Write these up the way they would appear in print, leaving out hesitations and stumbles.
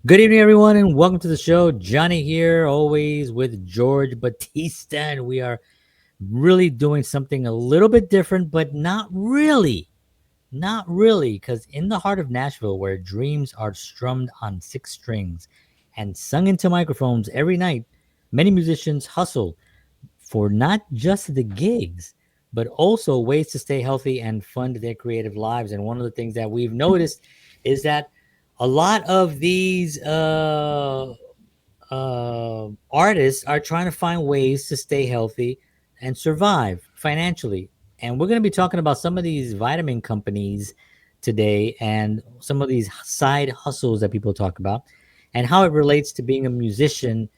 Good evening, everyone, and welcome to the show. Johnny here, always with George Batista, and we are really doing something a little bit different, but not really. Not really, because in the heart of Nashville, where dreams are strummed on six strings and sung into microphones every night, many musicians hustle for not just the gigs, but also ways to stay healthy and fund their creative lives. And one of the things that we've noticed is that a lot of these artists are trying to find ways to stay healthy and survive financially. And we're going to be talking about some of these vitamin companies today and some of these side hustles that people talk about and how it relates to being a musician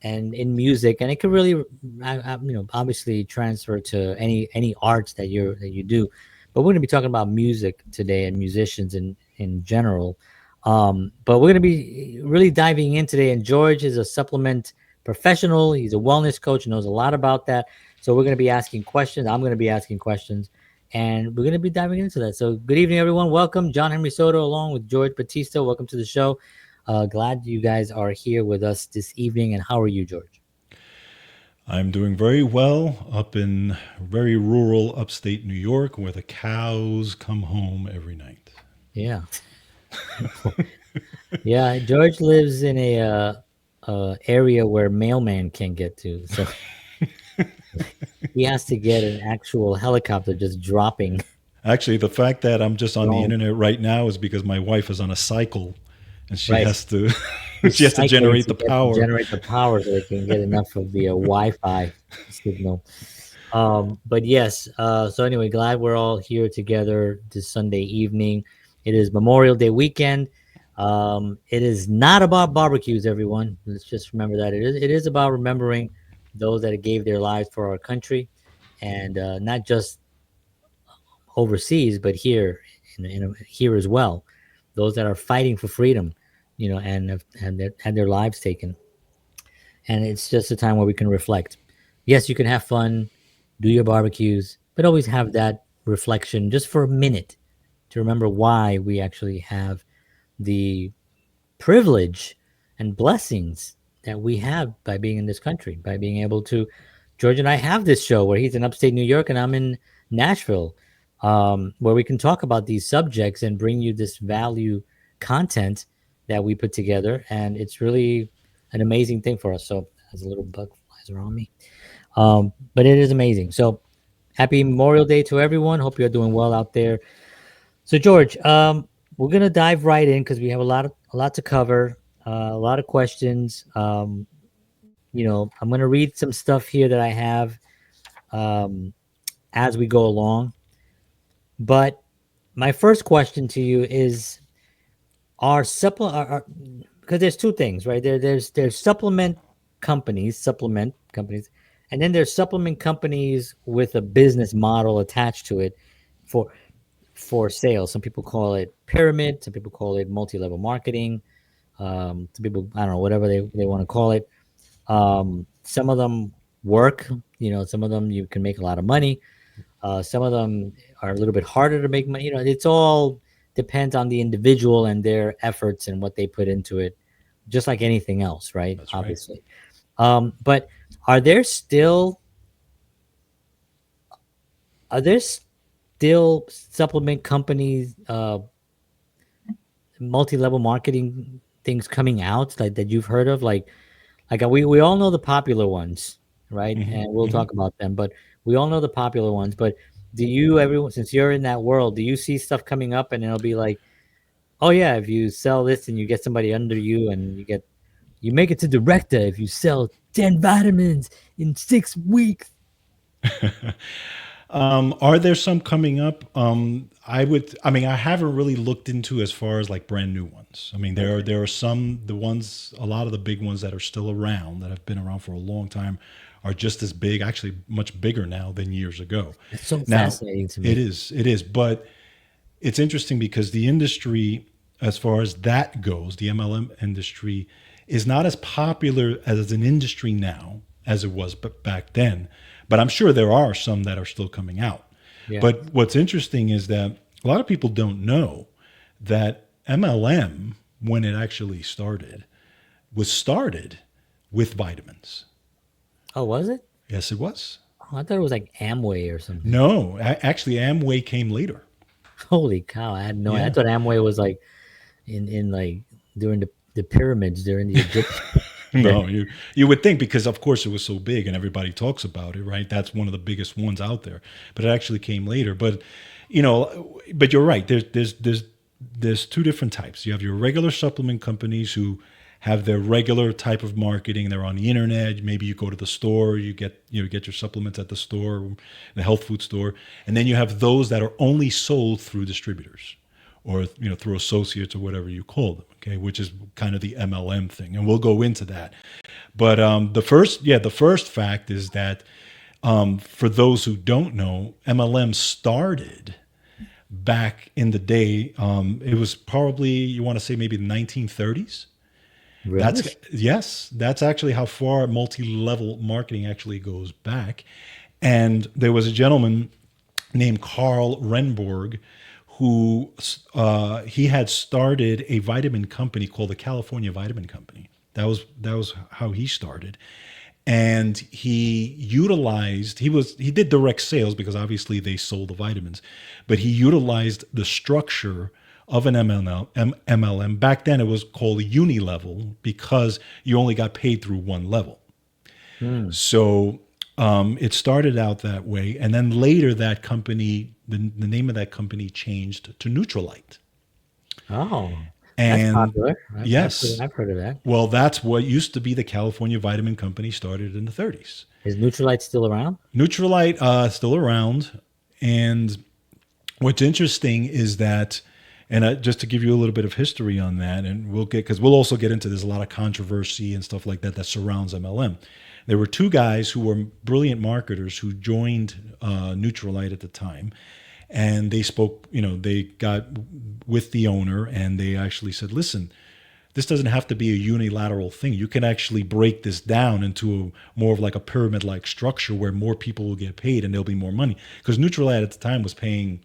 and in music. And it could really obviously transfer to any arts that you do, but we're going to be talking about music today and musicians in general. But we're going to be really diving in today, and George is a supplement professional. He's a wellness coach, knows a lot about that. So we're going to be asking questions. I'm going to be asking questions, and we're going to be diving into that. So good evening, everyone. Welcome, John Henry Soto, along with George Batista. Welcome to the show. Glad you guys are here with us this evening. And how are you, George? I'm doing very well up in very rural upstate New York where the cows come home every night. Yeah, yeah. George lives in a area where mailman can't get to, so he has to get an actual helicopter just dropping. Actually, the fact that I'm just on the Wrong. internet right now is because my wife is on a cycle and she Right. has to He's she has to cycling generate to the get to power. generate the power so they can get enough of the Wi-Fi signal. But yes, so anyway, glad we're all here together this Sunday evening. It is Memorial Day weekend. It is not about barbecues, everyone. Let's just remember that it is about remembering those that gave their lives for our country, and not just overseas, but here, here as well. Those that are fighting for freedom, and have had their lives taken. And it's just a time where we can reflect. Yes, you can have fun, do your barbecues, but always have that reflection just for a minute to remember why we actually have the privilege and blessings that we have by being in this country, by being able to. George and I have this show where he's in upstate New York and I'm in Nashville, where we can talk about these subjects and bring you this value content that we put together. And it's really an amazing thing for us. So, as a little bug flies around me, but it is amazing. So, happy Memorial Day to everyone. Hope you're doing well out there. So, George, we're gonna dive right in because we have a lot to cover, a lot of questions. I'm gonna read some stuff here that I have um, as we go along. But my first question to you is: Are supplement? Because there's two things, right? There's supplement companies, and then there's supplement companies with a business model attached to it for for sales. Some people call it pyramid. Some people call it multi-level marketing. Some people, I don't know, whatever they want to call it. Some of them work. Some of them you can make a lot of money. Some of them are a little bit harder to make money. It's all depends on the individual and their efforts and what they put into it, just like anything else, right? That's right. Obviously. But are there still are there still supplement companies, multi-level marketing things coming out like that you've heard of? Like we all know the popular ones, right? Hmm. And we'll Hmm. talk about them, but we all know the popular ones. But do you, everyone, since you're in that world, do you see stuff coming up and it'll be like, oh yeah, if you sell this and you get somebody under you and you make it to director if you sell 10 vitamins in 6 weeks. Are there some coming up? I mean, I haven't really looked into as far as like brand new ones. I mean, Okay. there are some, a lot of the big ones that are still around that have been around for a long time are just as big, actually much bigger now than years ago. It's so Now, fascinating to me. it is, but it's interesting because the industry, as far as that goes, the MLM industry is not as popular as an industry now as it was back then. But I'm sure there are some that are still coming out. Yeah. But what's interesting is that a lot of people don't know that MLM, when it actually started, was started with vitamins. Oh, was it? Yes, it was. Oh, I thought it was like Amway or something. No, actually, Amway came later. Holy cow! I had no. I Yeah. thought Amway was like in like during the pyramids during the Egyptian. No, you would think because of course it was so big and everybody talks about it, right? That's one of the biggest ones out there. But it actually came later. But but you're right. There's two different types. You have your regular supplement companies who have their regular type of marketing. They're on the internet. Maybe you go to the store, you get your supplements at the store, the health food store, and then you have those that are only sold through distributors or through associates or whatever you call them, okay, which is kind of the MLM thing, and we'll go into that. But the first fact is that for those who don't know, MLM started back in the day. It was probably, you want to say, maybe the 1930s. Really? That's Yes, that's actually how far multi-level marketing actually goes back. And there was a gentleman named Carl Renborg who he had started a vitamin company called the California Vitamin Company. That was how he started, and he did direct sales because obviously they sold the vitamins, but he utilized the structure of an MLM. Back then it was called unilevel because you only got paid through one level. Hmm. So it started out that way, and then later that company, the name of that company changed to Neutralite. Oh, that's And popular. yes, I've heard of that. well, that's what used to be the California Vitamin Company, started in the 30s. Is Nutrilite still around? Neutralite still around, and what's interesting is that, and just to give you a little bit of history on that, and because we'll also get into, there's a lot of controversy and stuff like that that surrounds MLM. There were two guys who were brilliant marketers who joined Neutralite at the time, and they spoke. They got with the owner, and they actually said, "Listen, this doesn't have to be a unilateral thing. You can actually break this down into more of like a pyramid-like structure where more people will get paid and there'll be more money." Because Neutralite at the time was paying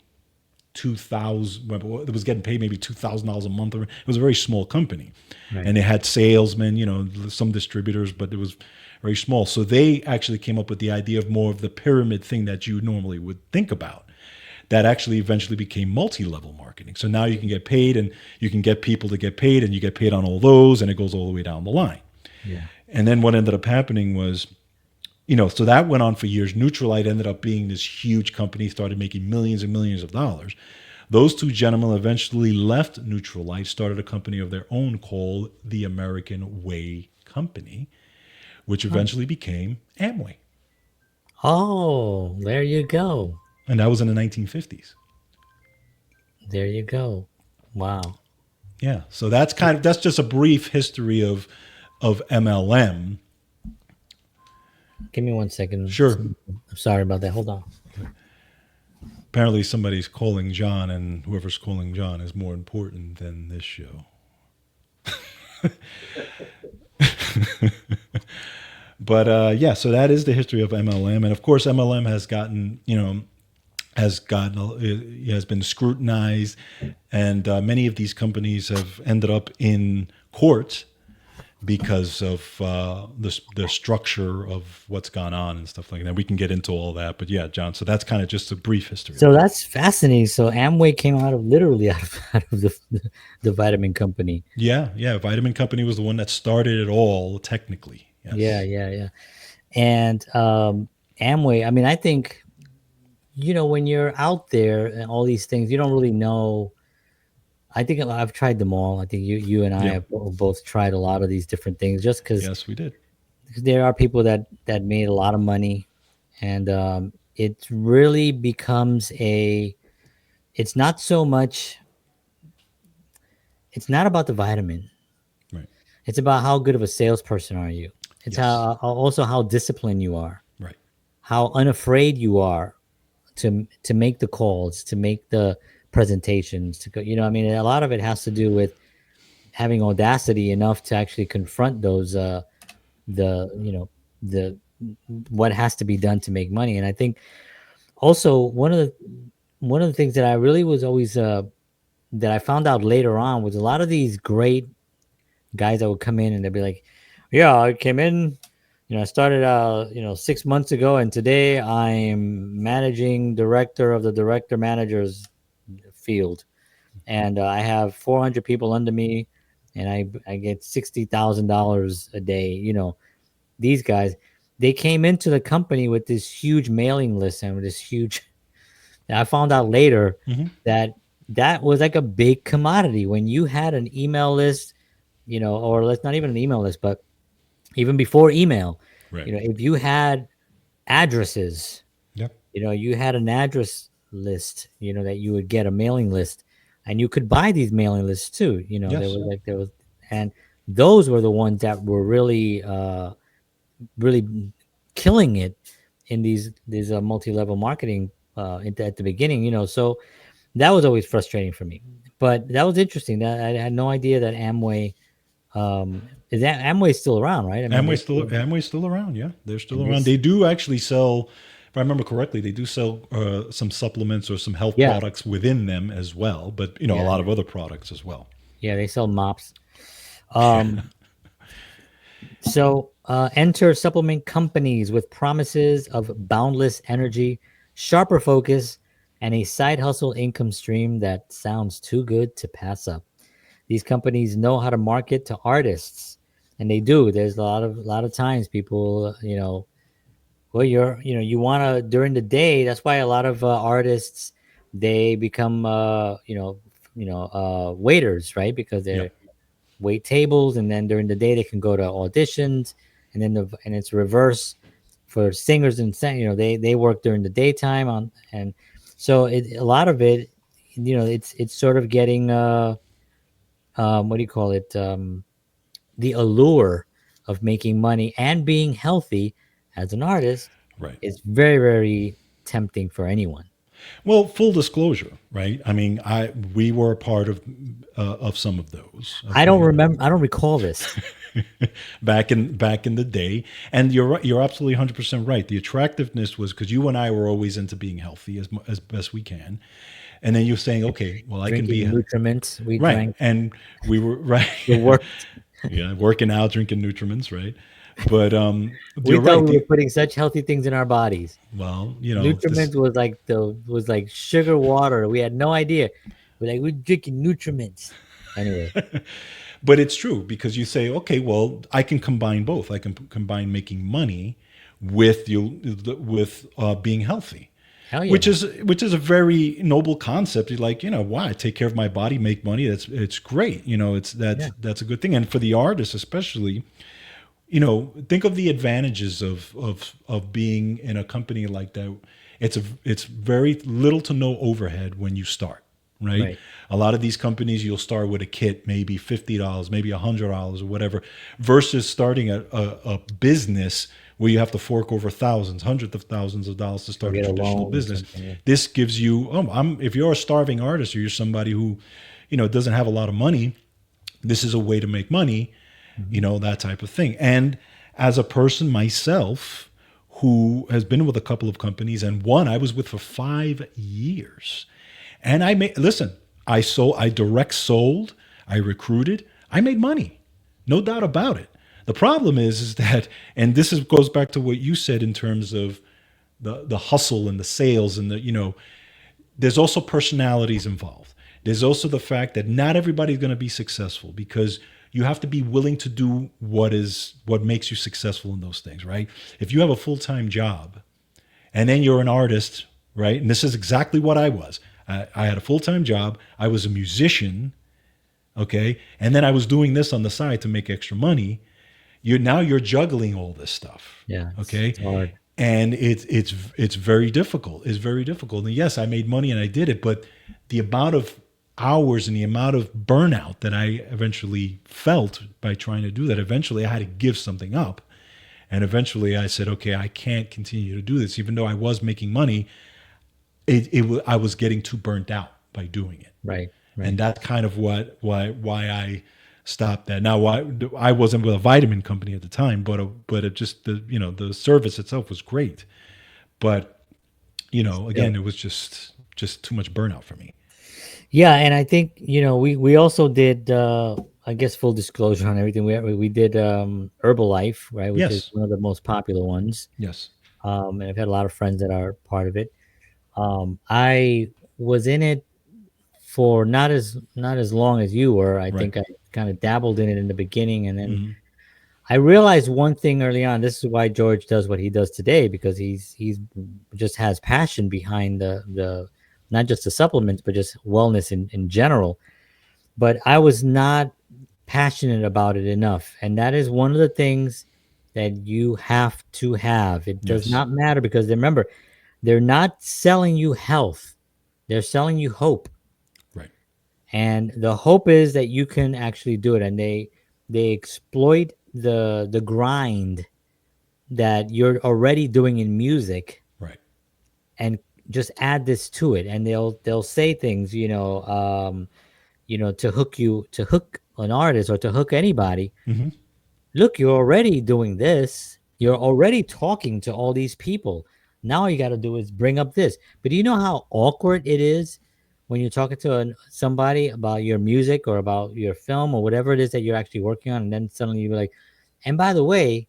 2,000. It was getting paid maybe $2,000 a month. It was a very small company, Right. and it had salesmen, some distributors, but it was very small. So they actually came up with the idea of more of the pyramid thing that you normally would think about. That actually eventually became multi-level marketing. So now you can get paid, and you can get people to get paid, and you get paid on all those, and it goes all the way down the line. Yeah. And then what ended up happening was, so that went on for years. Neutralite ended up being this huge company, started making millions and millions of dollars. Those two gentlemen eventually left Neutralite, started a company of their own called the American Way Company, which Huh. eventually became Amway. Oh, there you go. And that was in the 1950s. There you go. Wow. Yeah. So that's just a brief history of MLM. Give me 1 second. Sure. I'm sorry about that. Hold on. Apparently somebody's calling John, and whoever's calling John is more important than this show. But yeah, so that is the history of MLM, and of course MLM has been scrutinized, and many of these companies have ended up in court because of the structure of what's gone on and stuff like that. We can get into all that, but yeah, John. So that's kind of just a brief history of So it. that's fascinating. So Amway came out of literally out of the vitamin company. Yeah, yeah. Vitamin Company was the one that started it all, technically. Yeah, Yes. yeah, yeah. And Amway, I mean, I think, when you're out there and all these things, you don't really know. I think I've tried them all. I think you and I Yep. have both tried a lot of these different things just because Yes, we did. there are people that made a lot of money, and it really becomes it's not so much, it's not about the vitamin. Right. It's about how good of a salesperson are you. It's Yes. also how disciplined you are, Right. how unafraid you are to make the calls, to make the presentations, to go. I mean, a lot of it has to do with having audacity enough to actually confront those the the what has to be done to make money. And I think also one of the things that I really was always that I found out later on was a lot of these great guys that would come in and they'd be like, "Yeah, I came in, I started 6 months ago, and today I'm managing director of the director managers field, and I have 400 people under me, and I get $60,000 a day." These guys, they came into the company with this huge mailing list and with this huge. I found out later Hmm. that that was like a big commodity when you had an email list, or let's not even an email list, but even before email, Right. if you had addresses, Yep. you had an address list, that you would get a mailing list, and you could buy these mailing lists too. There Yes. was like there was, and those were the ones that were really, really killing it in these multi-level marketing at the beginning. So that was always frustrating for me. But that was interesting. That I had no idea that Amway is that Amway's still around, right? I mean, they still, Amway's still around. Yeah, they're still and around. this, They do actually sell, if I remember correctly, they do sell some supplements or some health yeah, products within them as well. But a yeah, lot of other products as well. yeah, they sell mops. Um, so enter supplement companies with promises of boundless energy, sharper focus, and a side hustle income stream that sounds too good to pass up. These companies know how to market to artists, and they do. There's a lot of times people, well, you want to during the day. That's why a lot of artists, they become waiters, right? Because Yep. they wait tables, and then during the day they can go to auditions, and then it's reverse for singers, and they work during the daytime on. And so a lot of it, it's sort of getting what do you call it, the allure of making money and being healthy as an artist Right. is very, very tempting for anyone. Well, full disclosure, right? I mean, I we were a part of some of those. Okay, I don't recall this. back in the day, and you're right. You're absolutely 100% right. The attractiveness was because you and I were always into being healthy as best we can, and then you're saying, okay, well, I can Drinking be nutriments, we right, drank. and we were right. It worked. Yeah, working out, drinking nutriments, right? But We you're thought right. we were putting such healthy things in our bodies. Well, this. Nutriments was like sugar water. We had no idea. We're drinking nutriments. Anyway, But it's true because you say, okay, well, I can combine both. I can combine making money with being healthy, hell which yeah, is a very noble concept. You're like, why take care of my body, make money? It's great. yeah, That's a good thing. And for the artist, especially, think of the advantages of being in a company like that. It's very little to no overhead when you start, right? right. A lot of these companies, you'll start with a kit, maybe $50, maybe $100 or whatever, versus starting a business where you have to fork over thousands, hundreds of thousands of dollars to Or start a get a traditional loan or business. something. Yeah. This gives you, if you're a starving artist or you're somebody who, doesn't have a lot of money, this is a way to make money, Hmm. that type of thing. And as a person myself who has been with a couple of companies, and one I was with for 5 years, and listen, I direct sold, I recruited, I made money, no doubt about it. The problem is that, and goes back to what you said in terms of the hustle and the sales and there's also personalities involved. There's also the fact that not everybody's going to be successful because you have to be willing to do what makes you successful in those things, right? If you have a full-time job and then you're an artist, right? And this is exactly what I was. I had a full-time job. I was a musician, okay? And then I was doing this on the side to make extra money. You're juggling all this stuff, Yeah, okay? it's hard. And it's very difficult. It's very difficult. And yes, I made money and I did it, but the amount of hours and the amount of burnout that I eventually felt by trying to do that, eventually I had to give something up. And eventually I said, okay, I can't continue to do this, even though I was making money. I was getting too burnt out by doing it, Right, and right. that's kind of why I stopped that. Now, why I wasn't with a vitamin company at the time, but it just the service itself was great, but Still. again, it was just too much burnout for me. Yeah, and I think we also did. I guess full disclosure on everything. We did Herbalife, right, which is Yes. one of the most popular ones. Yes. And I've had a lot of friends that are part of it. I was in it for not as long as you were. I Right. think I kind of dabbled in it in the beginning, and then Hmm. I realized one thing early on. This is why George does what he does today, because he's just has passion behind the not just the supplements, but just wellness in general. But I was not passionate about it enough, and that is one of the things that you have to have. It does Yes. not matter, because remember, they're not selling you health; they're selling you hope. Right. And the hope is that you can actually do it, and they exploit the grind that you're already doing in music, Right. and just add this to it, and they'll say things, to hook an artist or to hook anybody. Hmm. Look, you're already doing this, you're already talking to all these people. Now you got to do is bring up this. But do you know how awkward it is when you're talking to somebody about your music or about your film or whatever it is that you're actually working on, and then suddenly you're like, and by the way,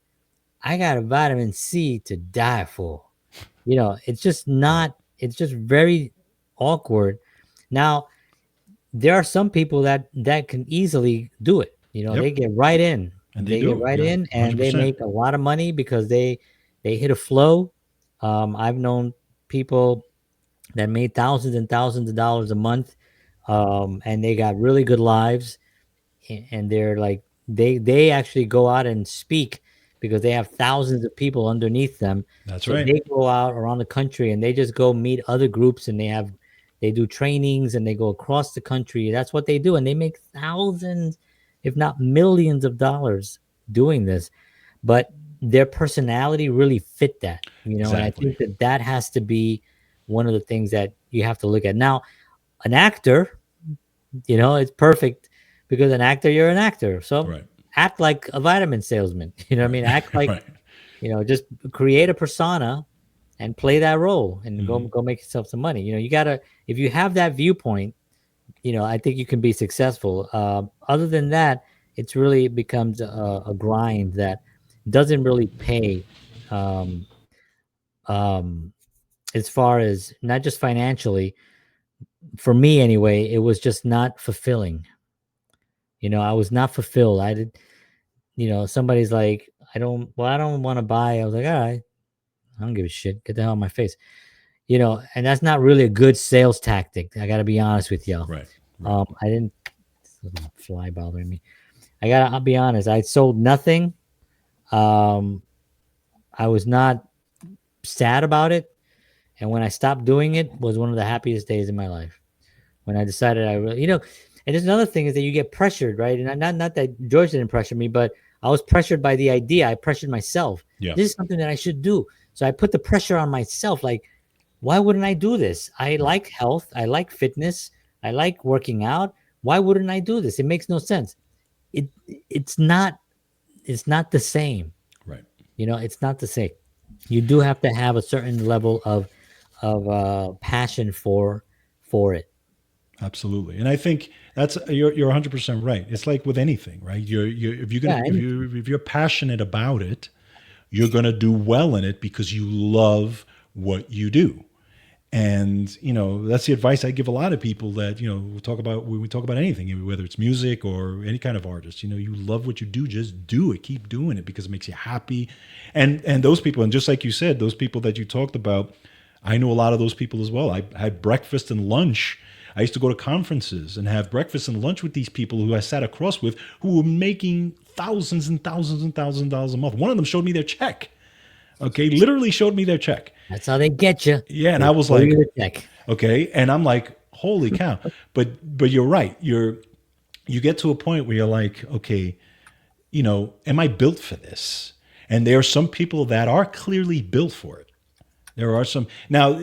I got a vitamin C to die for. It's just Right. not, it's just very awkward. Now, there are some people that can easily do it. They Yep. get right in. And they They get do it. right Yeah. in, and they 100%. make a lot of money because they hit a flow. I've known people that made thousands and thousands of dollars a month, and they got really good lives, and they're like, they actually go out and speak because they have thousands of people underneath them. That's So right. they go out around the country and they just go meet other groups, and they do trainings, and they go across the country. That's what they do, and they make thousands, if not millions of dollars doing this. But their personality really fit that, and I Exactly. think that has to be one of the things that you have to look at. Now, an actor, it's perfect, because an actor, you're an actor. So Right. act like a vitamin salesman. You know what I Right. mean? Act like, Right. just create a persona and play that role, and go Hmm. go make yourself some money. You gotta, if you have that viewpoint, I think you can be successful. Other than that, it's really becomes a grind that doesn't really pay. Um, um, as far as not just financially, for me anyway, it was just not fulfilling. I was not fulfilled. I did, somebody's like, I don't want to buy. I was like, all right, I don't give a shit. Get the hell out of my face. And that's not really a good sales tactic. I got to be honest with y'all. Right. Right. I didn't, this little fly bothering me. I'll be honest. I sold nothing. Um, I was not sad about it. And when I stopped doing it was one of the happiest days in my life. When I decided I really, and there's another thing is that you get pressured, right? And not that George didn't pressure me, but I was pressured by the idea. I pressured myself. Yeah. This is something that I should do. So I put the pressure on myself. Like, why wouldn't I do this? I Right. like health. I like fitness. I like working out. Why wouldn't I do this? It makes no sense. It it's not it's not the same. Right. It's not the same. You do have to have a certain level of passion for it. Absolutely. And I think that's you're 100% right. It's like with anything, right? You're if you're Yeah, gonna and if you're passionate about it, you're gonna do well in it because you love what you do. And that's the advice I give a lot of people that we talk about when we talk about anything, whether it's music or any kind of artist. You love what you do, just do it, keep doing it because it makes you happy. And those people, and just like you said, those people that you talked about, I know a lot of those people as well. I had breakfast and lunch. I used to go to conferences and have breakfast and lunch with these people who I sat across with, who were making thousands and thousands and thousands of dollars a month. One of them showed me their check. Okay, literally showed me their check. that's how they get you. Yeah, and They I was throw you like, the check. okay, and I'm like, holy cow. But you're right. You get to a point where you're like, okay, am I built for this? And there are some people that are clearly built for it. There are some now.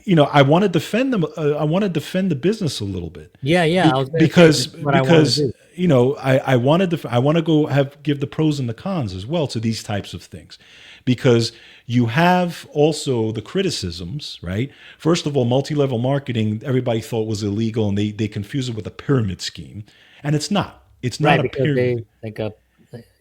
I want to defend them. I want to defend the business a little bit Yeah, yeah. I was gonna say this because is what I want to do. I wanted to I want to go have give the pros and the cons as well to these types of things, because you have also the criticisms, right? First of all, multi-level marketing, everybody thought was illegal, and they confuse it with a pyramid scheme, and it's not. It's not Right, a because they pyramid. like a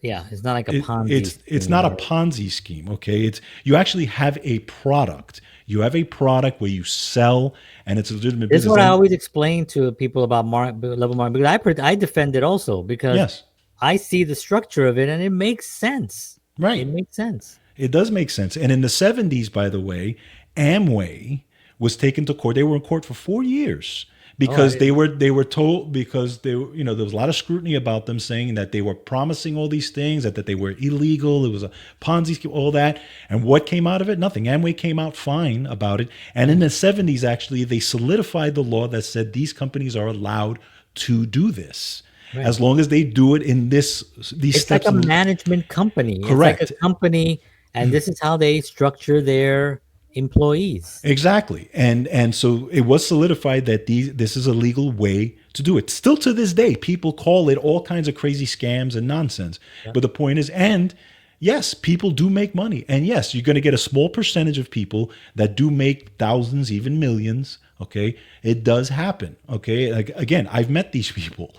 yeah, it's not like a Ponzi It's scheme not a or Ponzi scheme, okay? It's you actually have a product. You have a product where you sell, and it's a legitimate this is business. what I And always explain to people about level marketing, because I defend it also because yes, I see the structure of it and it makes sense. right. It makes sense. It does make sense. And in the 70s, by the way, Amway was taken to court. They were in court for 4 years Oh, I because didn't. they were told, because they were, there was a lot of scrutiny about them, saying that they were promising all these things, that they were illegal. It was a Ponzi scheme, all that. And what came out of it? Nothing. Amway came out fine about it. And in Yeah, the 70s, actually, they solidified the law that said these companies are allowed to do this right. as long as they do it in these It's like steps a of management company. It's like a correct. company, and this is how they structure their employees. Exactly. And so it was solidified that this is a legal way to do it. Still to this day, people call it all kinds of crazy scams and nonsense. Yeah. But the point is, and yes, people do make money. And yes, you're going to get a small percentage of people that do make thousands, even millions. Okay. It does happen. Okay. Like, again, I've met these people.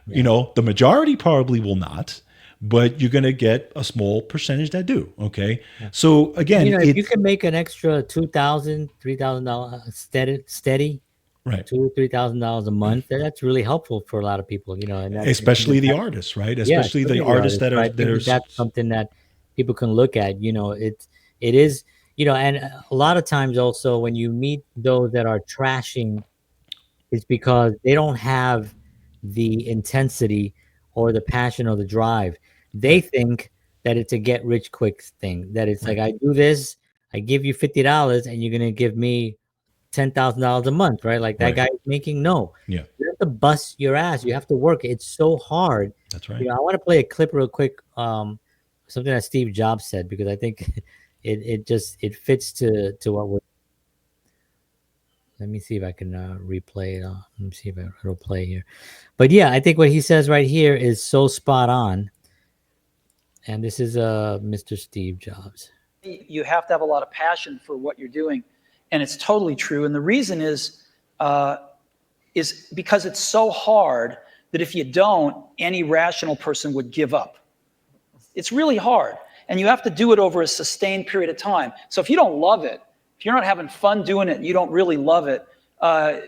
Yeah. The majority probably will not, but you're going to get a small percentage that do. Okay. Yeah. So And, again, if you it, can make an extra $2,000, $3,000 steady, right. $3,000 a month, that's really helpful for a lot of people. And that you can Especially just the have, artists, right? yeah, Especially the especially the artists artists. that So are I think that there's that's something that people can look at. It is, and a lot of times also when you meet those that are trashing, it's because they don't have the intensity or the passion or the drive. They right, think that it's a get rich quick thing. That it's like, right, I do this, I give you $50, and you're gonna give me $10,000 a month, right? Like that right. guy is making. No, Yeah, you have to bust your ass. You have to work. It's so hard. that's right. I want to play a clip real quick. Something that Steve Jobs said, because I think it fits to what we're. Let me see if I can replay it. Let me see if it'll play here. But yeah, I think what he says right here is so spot on. And this is Mr. Steve Jobs. You have to have a lot of passion for what you're doing, and it's totally true. And the reason uh, is because it's so hard that if you don't, any rational person would give up. It's really hard, and you have to do it over a sustained period of time. So if you don't love it, if you're not having fun doing it, and you don't really love it,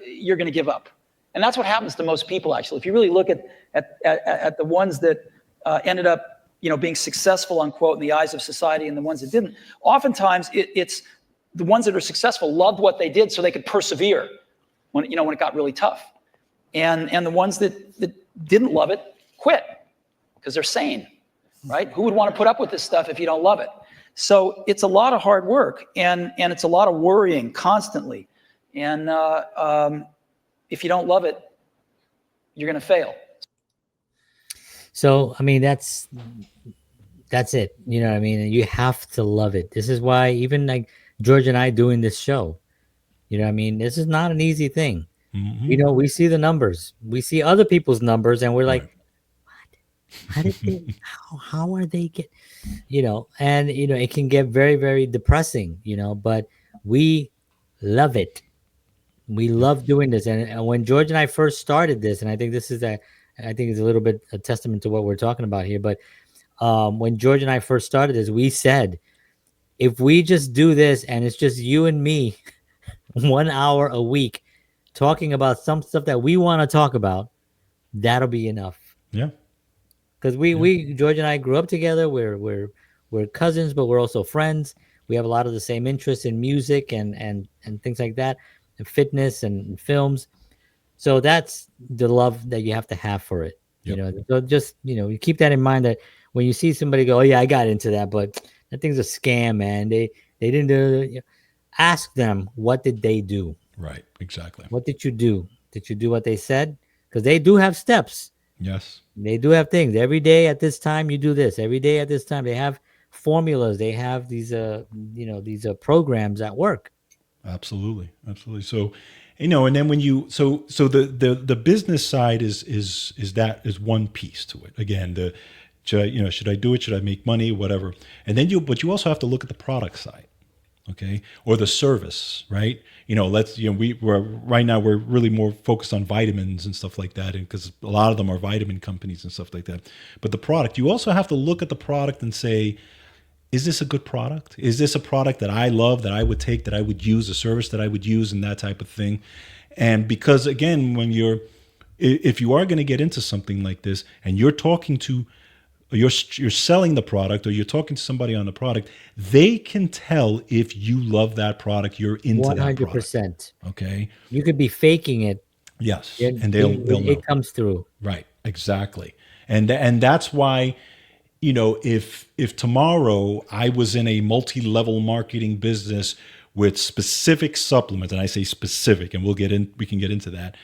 you're going to give up. And that's what happens to most people, actually. If you really look at the ones that ended up being successful, unquote, in the eyes of society, and the ones that didn't, oftentimes it's the ones that are successful loved what they did so they could persevere when it got really tough. And the ones that didn't love it quit because they're sane, right? Who would want to put up with this stuff if you don't love it? So it's a lot of hard work, and it's a lot of worrying constantly. And if you don't love it, you're going to fail. So I mean, that's it. You know what I mean? And you have to love it. This is why even like George and I doing this show, you know what I mean? This is not an easy thing. Hmm. We see the numbers. We see other people's numbers and we're like, Right. how did they how are they get and it can get very, very depressing, but we love it. We Yep. love doing this. And when George and I first started this, and I think it's a little bit a testament to what we're talking about here, but when George and I first started this, we said, if we just do this and it's just you and me 1 hour a week talking about some stuff that we want to talk about, that'll be enough. Yeah. Because Yeah. we George and I grew up together. We're cousins, but we're also friends. We have a lot of the same interests in music and things like that, and fitness and films. So that's the love that you have to have for it. Yep. So just you keep that in mind, that when you see somebody go, oh yeah, I got into that, but that thing's a scam, man. They didn't do. Ask them, what did they do? Right. Exactly. What did you do? Did you do what they said? Because they do have steps. Yes. They do have things. Every day at this time, you do this. Every day at this time, they have formulas. They have these, these programs that work. Absolutely. Absolutely. So, And then when you the business side is one piece to it. Again, the should I do it? Should I make money? Whatever. And then but you also have to look at the product side, okay, or the service, right? We're right now we're really more focused on vitamins and stuff like that, and because a lot of them are vitamin companies and stuff like that. But the product, you also have to look at the product and say, is this a good product? Is this a product that I love, that I would take, that I would use, a service that I would use, and that type of thing? And because again, if you are going to get into something like this, and you're talking to, you're selling the product, or you're talking to somebody on the product, they can tell if you love that product, you're into that product. 100%. Okay. You could be faking it. Yes, It, and it, they'll it know. comes through. Right. Exactly. And that's why, if tomorrow I was in a multi-level marketing business with specific supplements, and I say specific, and we can get into that,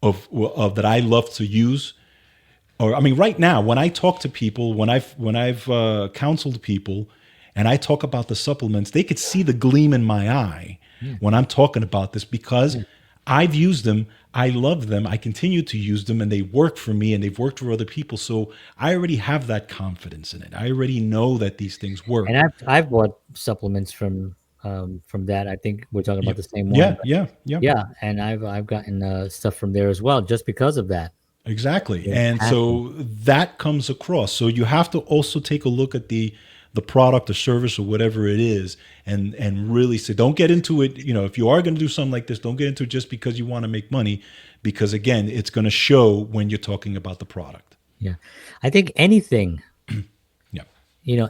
of that I love to use. Or I mean, right now, when I talk to people, when I've counseled people, and I talk about the supplements, they could see the gleam in my eye Yeah. when I'm talking about this, because Yeah. I've used them, I love them, I continue to use them, and they work for me, and they've worked for other people. So I already have that confidence in it. I already know that these things And work. I've bought supplements from that. I think we're talking about Yep. the same one. Yeah, But yeah, yeah. yeah, and I've gotten stuff from there as well, just because of that. Exactly. The And passion. so that comes across. So you have to also take a look at the product or service or whatever it is, and really say, don't get into it. If you are going to do something like this, don't get into it just because you want to make money, because again, it's going to show when you're talking about the product. Yeah, I think anything, Yeah.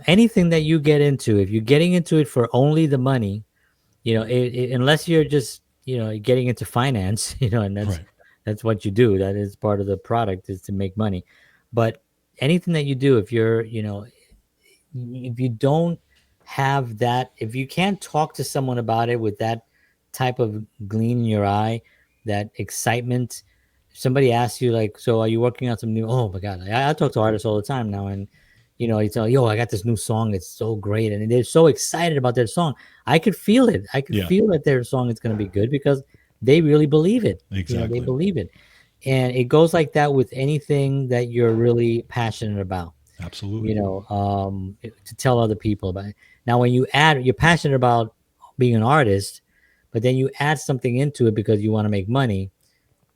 anything that you get into, if you're getting into it for only the money, unless you're just getting into finance, and Right. that's what you do. That is part of the product, is to make money. But anything that you do, if you don't have that, if you can't talk to someone about it with that type of gleam in your eye, that excitement, if somebody asks you like, so are you working on some new, oh my god, I talk to artists all the time now, and you tell, yo, I got this new song, it's so great, and they're so excited about their song. I could feel it. I could Yeah. feel that their song is going to be good, because they really believe it. They Exactly. believe it. And it goes like that with anything that you're really passionate about, Absolutely. to tell other people about it. Now, when you're passionate about being an artist, but then you add something into it because you want to make money,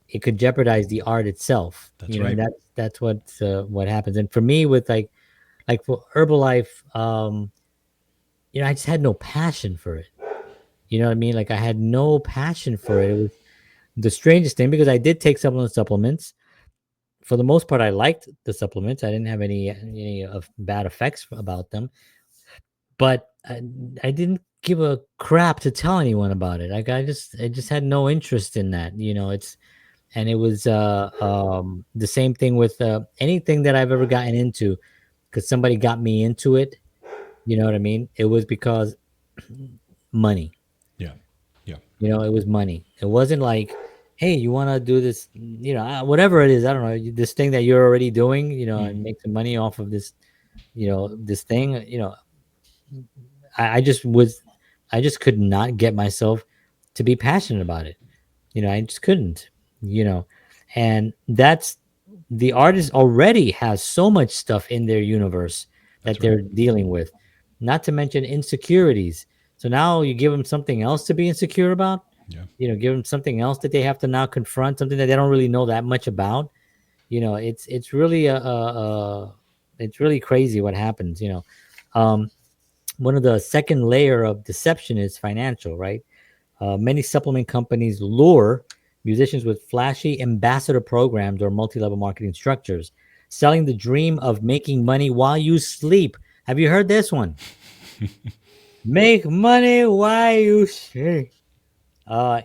it could jeopardize the art itself. That's And right. that's what happens. And for me, with like for Herbalife, I just had no passion for it. You know what I mean? Like, I had no passion for it. It was the strangest thing, because I did take some of the supplements. For the most part, I liked the supplements. I didn't have any of bad effects about them, but I didn't give a crap to tell anyone about it. Like, I just had no interest in that. And it was the same thing with anything that I've ever gotten into, because somebody got me into it. You know what I mean? It was because money. Yeah. Yeah. It was money. It wasn't like, hey, you want to do this, whatever it is. I don't know, this thing that you're already doing, and make some money off of this, this thing. I just was, I just could not get myself to be passionate about it. I just couldn't, you know, and that's, the artist already has so much stuff in their universe that That's right. they're dealing with, not to mention insecurities. So now you give them something else to be insecure about, Yeah. give them something else that they have to now confront, something that they don't really know that much about. It's really it's really crazy what happens. One of the second layer of deception is financial, right? Many supplement companies lure musicians with flashy ambassador programs or multi-level marketing structures, selling the dream of making money while you sleep. Have you heard this one? Make money while you sleep.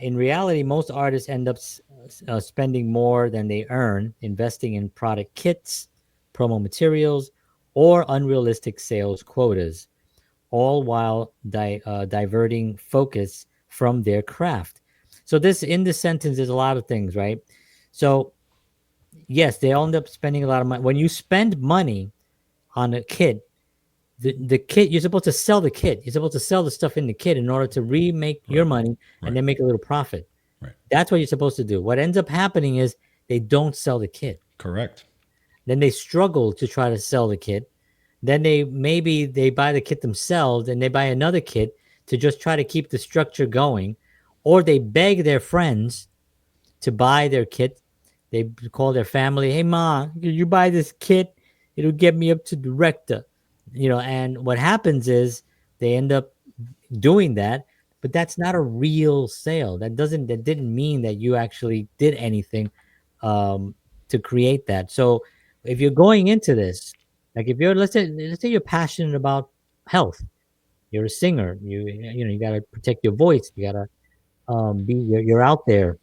In reality, most artists end up spending more than they earn, investing in product kits, promo materials, or unrealistic sales quotas, all while diverting focus from their craft. So this, in this sentence, there's a lot of things, right? So yes, they all end up spending a lot of money. When you spend money on a kit, the kit, you're supposed to sell the kit. You're supposed to sell the stuff in the kit in order to remake your Right. money and Right. then make a little profit. Right. That's what you're supposed to do. What ends up happening is they don't sell the kit. Correct. Then they struggle to try to sell the kit. Then they buy the kit themselves and they buy another kit to just try to keep the structure going, or they beg their friends to buy their kit. They call their family, "Hey, ma, could you buy this kit? It'll get me up to director." And what happens is they end up doing that, but that's not a real sale. That didn't mean that you actually did anything um, to create that. So if you're going into this, like if you're let's say you're passionate about health, you're a singer, you got to protect your voice, you got to you're out there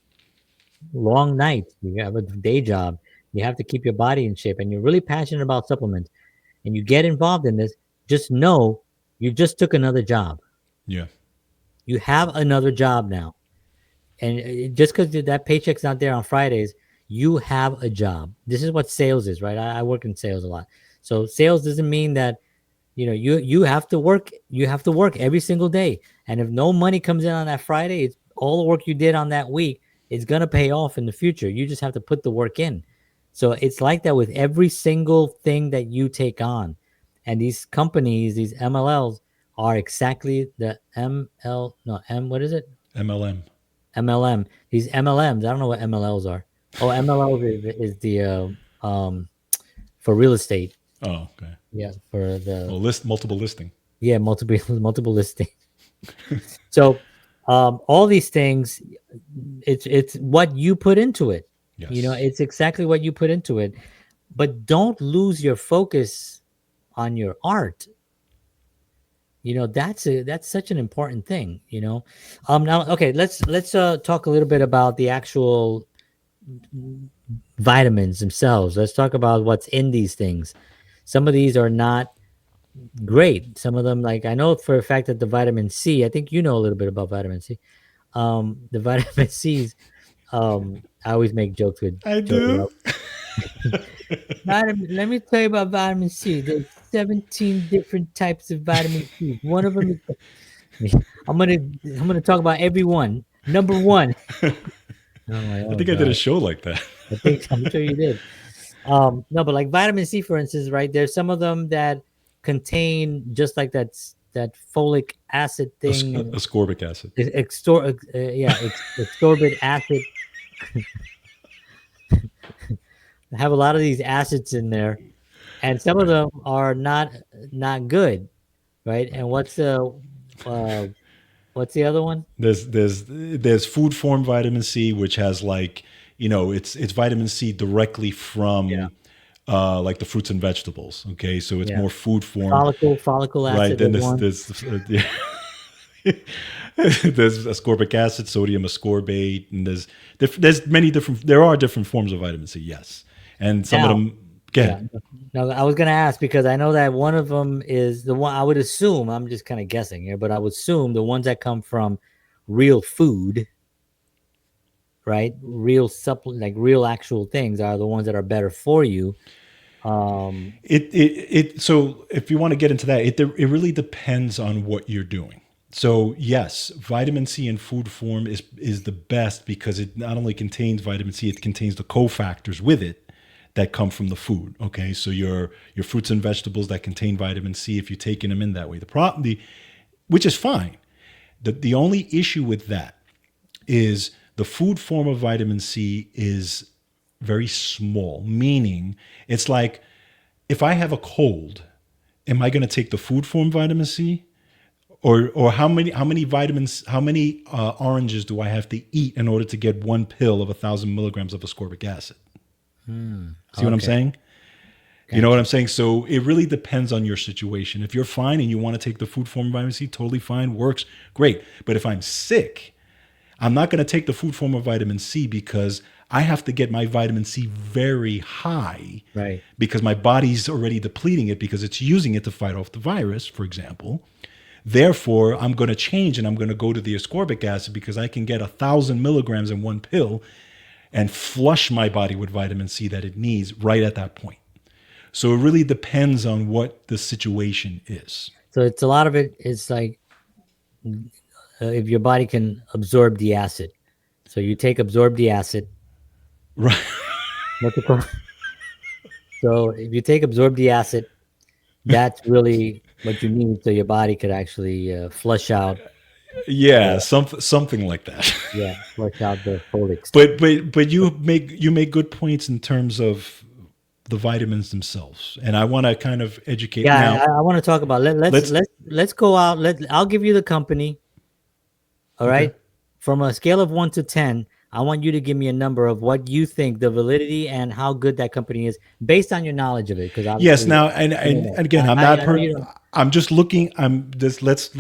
long nights, you have a day job, you have to keep your body in shape, and you're really passionate about supplements, and you get involved in this, just know you just took another job. Yeah. You have another job now. And just because that paycheck's not there on Fridays, you have a job. This is what sales is, right? I work in sales a lot. So sales doesn't mean that you have to work. You have to work every single day. And if no money comes in on that Friday, it's all the work you did on that week. It's gonna pay off in the future. You just have to put the work in. So it's like that with every single thing that you take on. And these companies, these MLLs, are exactly the ML no M. What is it? MLM. MLM. These MLMs. I don't know what MLLs are. Oh, MLLs is the for real estate. Oh, okay. Yeah, for the Well, multiple listing. yeah multiple multiple listing. So all these things, it's what you put into it. Yes. It's exactly what you put into it. But don't lose your focus on your art. That's such an important thing. Now, okay, let's talk a little bit about the actual vitamins themselves. Let's talk about what's in these things. Some of these are not great. Some of them, like I know for a fact that the vitamin C, I think you know a little bit about vitamin C. The vitamin C's, I always make jokes with I Joey. do. Let me tell you about vitamin C. There's 17 different types of vitamin C. One of them is I'm gonna I'm gonna talk about every one. Number one. I'm like, I oh think I did a god. show like that. I'm sure you did. No, but like vitamin C, for instance, right? There's some of them that contain just like that folic acid thing and Ascorbic acid. ascorbic acid. Have a lot of these acids in there, and some of Right. them are not good, right? And uh, what's the other one? There's food form vitamin C, which has like it's vitamin C directly Yeah, from like the fruits and vegetables. Okay, so it's yeah. more food form, Follicle right? acid Then is one. there's ascorbic acid, sodium ascorbate, and there's many different. There are different forms of vitamin C, yes, and some of Now, them. Go yeah. ahead. No, I was gonna ask because I know that one of them is the one I would assume. I'm just kind of guessing here, but I would assume the ones that come from real food, right? Real supplement, like real actual things, are the ones that are better for you. Um, So if you want to get into that, it really depends on what you're doing. So yes, vitamin C in food form is the best because it not only contains vitamin C, it contains the cofactors with it that come from the food. Okay, so your fruits and vegetables that contain vitamin C, if you're taking them in that way, which is fine. The only issue with that is the food form of vitamin C is very small, meaning it's like if I have a cold, am I going to take the food form vitamin C? Or how many vitamins, how many oranges do I have to eat in order to get one pill of 1,000 milligrams of ascorbic acid? See what I'm okay, saying? You know what gotcha. I'm saying? So it really depends on your situation. If you're fine and you want to take the food form vitamin C, totally fine, works, great. But if I'm sick, I'm not going to take the food form of vitamin C because I have to get my vitamin C very high Right. because my body's already depleting it because it's using it to fight off the virus, for example. Therefore, I'm going to change and I'm going to go to the ascorbic acid because I can get 1,000 milligrams in one pill and flush my body with vitamin C that it needs right at that point. So it really depends on what the situation is. So it's a lot of it is like if your body can absorb the acid. So you take absorb the acid. Right. What's it called? So if you take absorb the acid, that's really what you need, so your body could actually flush out. Yeah, The, something like that. yeah, flush out the folic stuff. But you make good points in terms of the vitamins themselves, and I want to kind of educate Yeah, now. I want to talk about Let's let's go out. I'll give you the company. All okay. right, from a scale of 1 to 10, I want you to give me a number of what you think the validity and how good that company is based on your knowledge of it. Because Yes. obviously, Now, and you and, know, and again, I'm not I know you don't. I'm just looking. I'm this. Let's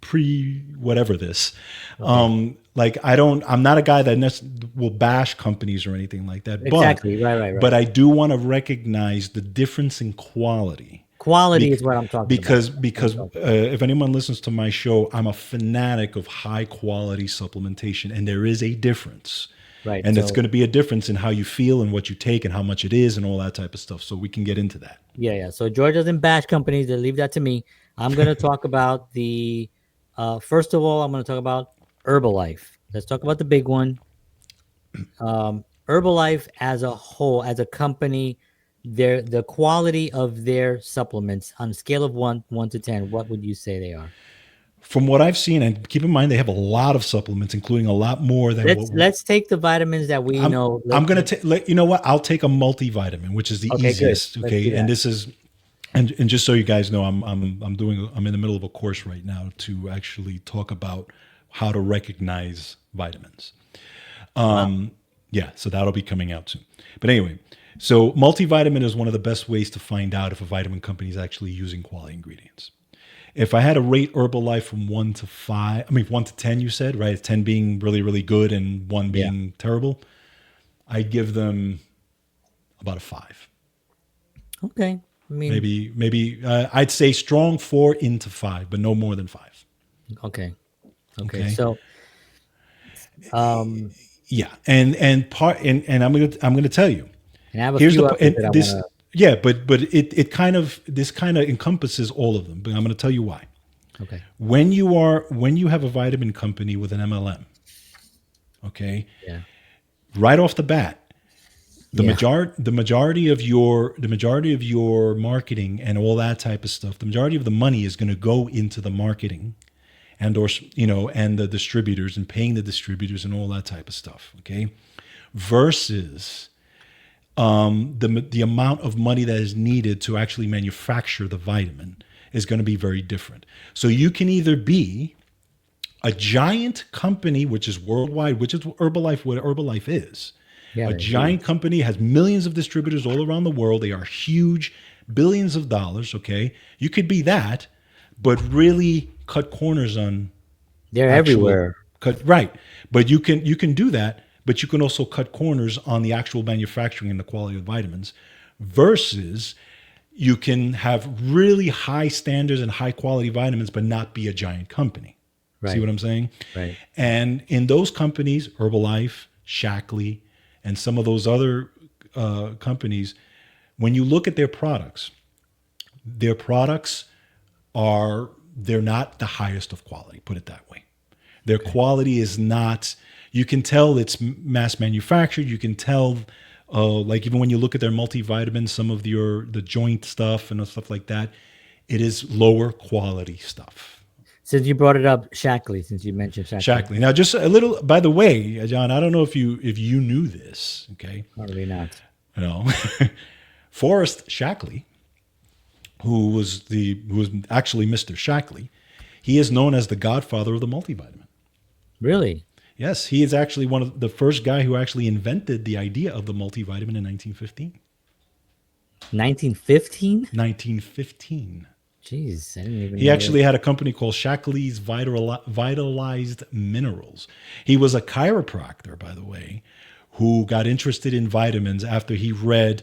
pre whatever this. Okay, Like I don't. I'm not a guy that will bash companies or anything like that. exactly. Right. But I do want to recognize the difference in quality. Quality is Bec- what I'm talking about. because if anyone listens to my show, I'm a fanatic of high quality supplementation, and there is a difference, Right. and it's So going to be a difference in how you feel and what you take and how much it is and all that type of stuff. So we can get into that. yeah. So George doesn't bash companies. They leave that to me. I'm going to talk about the. First of all, I'm going to talk about Herbalife. Let's talk about the big one. Herbalife as a whole, as a company, the quality of their supplements on a scale of one to 10, what would you say they are? From what I've seen, and keep in mind they have a lot of supplements, including a lot more than what Let's take the vitamins that we I'm. know. I'm gonna let you know what I'll take a multivitamin, which is the Okay, good. easiest. Let's do Okay, and that. this is and just so you guys know, I'm in the middle of a course right now to actually talk about how to recognize vitamins. Wow. Yeah, so that'll be coming out soon. But anyway, so multivitamin is one of the best ways to find out if a vitamin company is actually using quality ingredients. If I had to rate Herbalife from 1 to 5, I mean 1 to 10, you said, right? 10 being really, really good and one Yeah. being terrible, I'd give them about a 5. Okay. I mean, Maybe I'd say strong 4 into 5, but no more than 5. okay. Okay. Okay. So, um, Yeah, and I'm gonna tell you. and I have a Here's few the others and that I this want yeah, but it kind of this kind of encompasses all of them. But I'm going to tell you why. to, okay. When you have a vitamin company with an MLM, okay, Yeah. right off the bat, Yeah. the majority of your marketing and all that type of stuff, the majority of the money is going to go into the marketing and or and the distributors and paying the distributors and all that type of stuff, okay, versus the amount of money that is needed to actually manufacture the vitamin is going to be very different. So you can either be a giant company, which is worldwide, which is Herbalife, what Herbalife is. Yeah. A They're huge. giant company has millions of distributors all around the world. They are huge, billions of dollars. Okay. You could be that, but really cut corners on They're actual everywhere. cut right. But you can do that, but you can also cut corners on the actual manufacturing and the quality of vitamins versus you can have really high standards and high quality vitamins but not be a giant company. See Right. what I'm saying? Right. And in those companies, Herbalife, Shackley, and some of those other companies, when you look at their products are they're not the highest of quality. Put it that way. Their Okay. quality is not. You can tell it's mass manufactured. You can tell, like even when you look at their multivitamins, some of the joint stuff and stuff like that, it is lower quality stuff. Since you brought it up, Shackley, since you mentioned Shackley, Shackley. Now, just a little. By the way, John, I don't know if you knew this. Okay, probably not. you know, Forrest Shackley, who was actually Mr. Shackley, he is known as the godfather of the multivitamin. Really? Yes, he is actually one of the first guy who actually invented the idea of the multivitamin in 1915. 1915? 1915. Jeez, I didn't even He know that. actually had a company called Shackley's Vitalized Minerals. He was a chiropractor, by the way, who got interested in vitamins after he read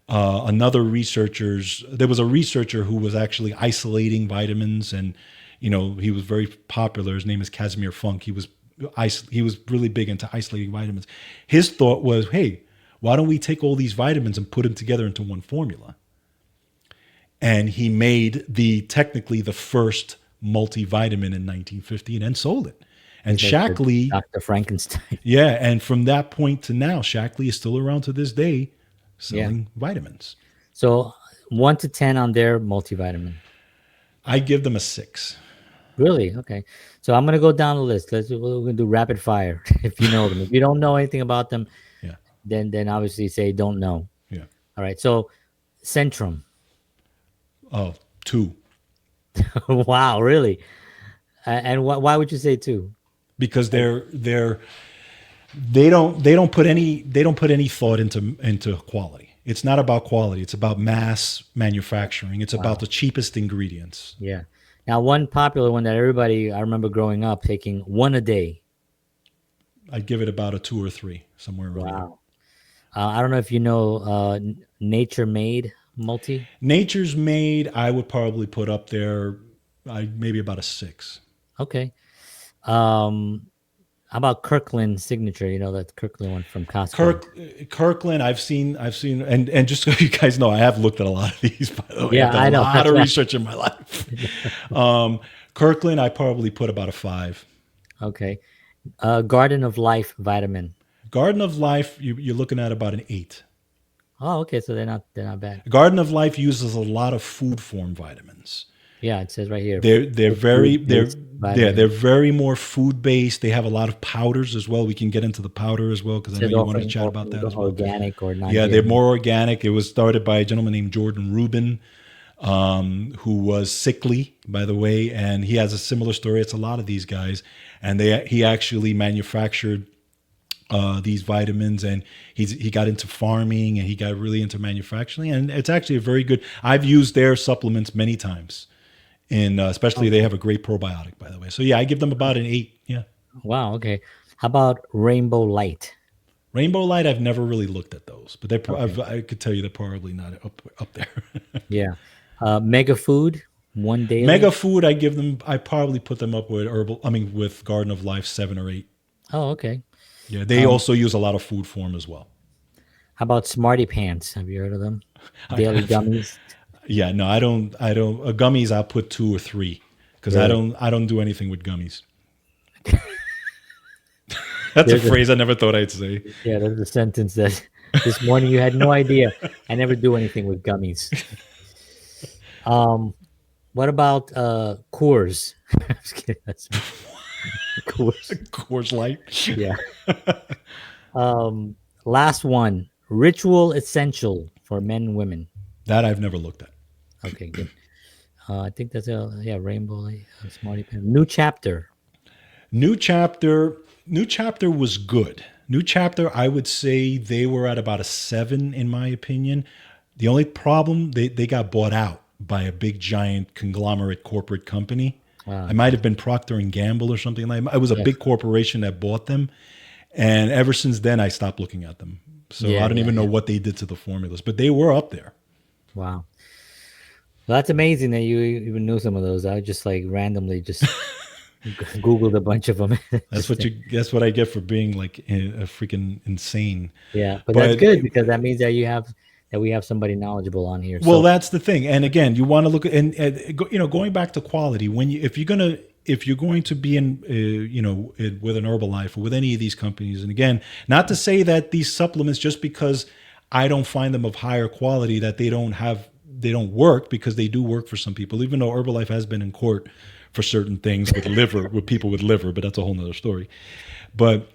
another researcher's. There was a researcher who was actually isolating vitamins, and he was very popular. His name is Casimir Funk. He was really big into isolating vitamins. His thought was, hey, why don't we take all these vitamins and put them together into one formula? And he made technically the first multivitamin in 1915 and sold it. And He's like the Shackley, Dr. Frankenstein. yeah, and from that point to now, Shackley is still around to this day Yeah. selling vitamins. So 1 to 10 on their multivitamin. I give them a 6. Really? Okay. So I'm gonna go down the list. We're gonna do rapid fire. If you know them, if you don't know anything about them, Yeah, then obviously say don't know. yeah. All right. So Centrum. Oh, 2. Wow, really? And why would you say two? Because they don't put any thought into quality. It's not about quality. It's about mass manufacturing. It's about Wow. the cheapest ingredients. Yeah. Now, one popular one that everybody I remember growing up taking one a day. I'd give it about a 2 or 3, somewhere around there. Wow. I don't know if you know Nature Made multi. Nature's Made, I would probably put up there, maybe about a 6. Okay. Um, how about Kirkland Signature? You know that Kirkland one from Costco. Kirkland, I've seen, and just so you guys know, I have looked at a lot of these. By the way, Yeah, I've done I a know. lot That's of why. research in my life. Kirkland, I probably put about a 5. Okay. Garden of Life vitamin. Garden of Life, you're looking at about an 8. Oh, okay. So they're not bad. Garden of Life uses a lot of food form vitamins. Yeah, it says right here. They're very Food-based they're vitamin. very more food based. They have a lot of powders as well. We can get into the powder as well because It I know says you wanted to often chat about that as well. organic or Yeah, they're non-GMO. more organic. It was started by a gentleman named Jordan Rubin, who was sickly, by the way, and he has a similar story. It's a lot of these guys, and he actually manufactured these vitamins, and he got into farming, and he got really into manufacturing, and it's actually a very good. I've used their supplements many times, and especially they have a great probiotic, by the way. So yeah, I give them about an 8. Yeah, Wow. Okay. How about Rainbow Light? Rainbow Light. I've never really looked at those, but Okay. I could tell you they're probably not up there. Yeah. Mega Food, one Mega daily. Food, I give them. I probably put them up with herbal. I mean, with Garden of Life 7 or 8. Oh, okay. Yeah, they also use a lot of food form as well. How about Smarty Pants? Have you heard of them? Daily gummies. Yeah, no, I don't. Gummies, I'll put 2 or 3 because I Really? don't. I don't do anything with gummies. That's a There's a phrase I never thought I'd say. yeah. There's a sentence that this morning you had no idea. I never do anything with gummies. Um, what about Coors? I'm just kidding. That's Coors. Coors Light. Yeah. Last one. Ritual Essential for men and women. That I've never looked at. Okay, good. I think that's a yeah. Rainbow Light, Smarty Pants. New Chapter. New Chapter. New Chapter was good. New Chapter, I would say they were at about a 7 in my opinion. The only problem, they got bought out by a big giant conglomerate corporate company. It might have been Procter and Gamble or something like that. It was a Yeah. big corporation that bought them. And ever since then, I stopped looking at them. So Yeah, I don't yeah, even know yeah. what they did to the formulas, but they were up there. Wow. Well, that's amazing that you even knew some of those. I just like randomly just Googled a bunch of them. That's Just what you. That's what I get for being like a freaking insane. yeah, but that's But good because that means that we have somebody knowledgeable on here. well, So that's the thing. And again, you want to look at going back to quality. When if you're going to be in with an Herbalife or with any of these companies, and again, not to say that these supplements just because I don't find them of higher quality that they don't work, because they do work for some people. Even though Herbalife has been in court for certain things with liver with people with liver, but that's a whole nother story. But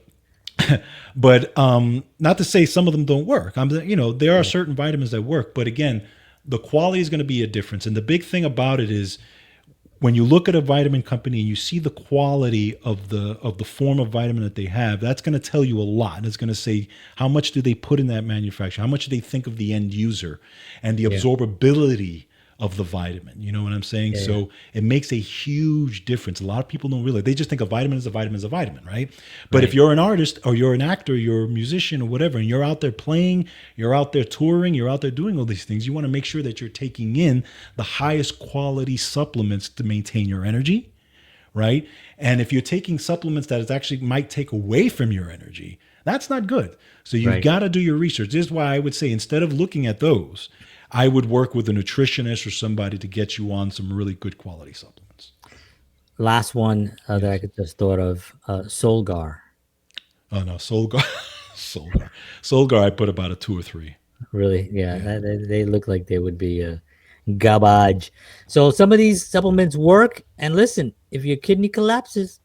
not to say some of them don't work. There are certain vitamins that work, but again, the quality is going to be a difference. And the big thing about it is when you look at a vitamin company and you see the quality of the form of vitamin that they have, that's going to tell you a lot. And it's going to say how much do they put in that manufacture, how much do they think of the end user, and the yeah, absorbability of the vitamin. You know what I'm saying? yeah, yeah. So it makes a huge difference. A lot of people don't realize. They just think a vitamin is a vitamin is a vitamin, right? But if Right. you're an artist or you're an actor, you're a musician or whatever, and you're out there playing, you're out there touring, you're out there doing all these things, you want to make sure that you're taking in the highest quality supplements to maintain your energy, right? And if you're taking supplements that is actually might take away from your energy, that's not good. So you've Right. got to do your research. This is why I would say, instead of looking at those, I would work with a nutritionist or somebody to get you on some really good quality supplements. last one that I Yes. could just thought of, Solgar. Oh no, Solgar, Solgar, Solgar. I put about a two or three. Really, yeah, Yeah. they look like they would be garbage. So some of these supplements work. And listen, if your kidney collapses,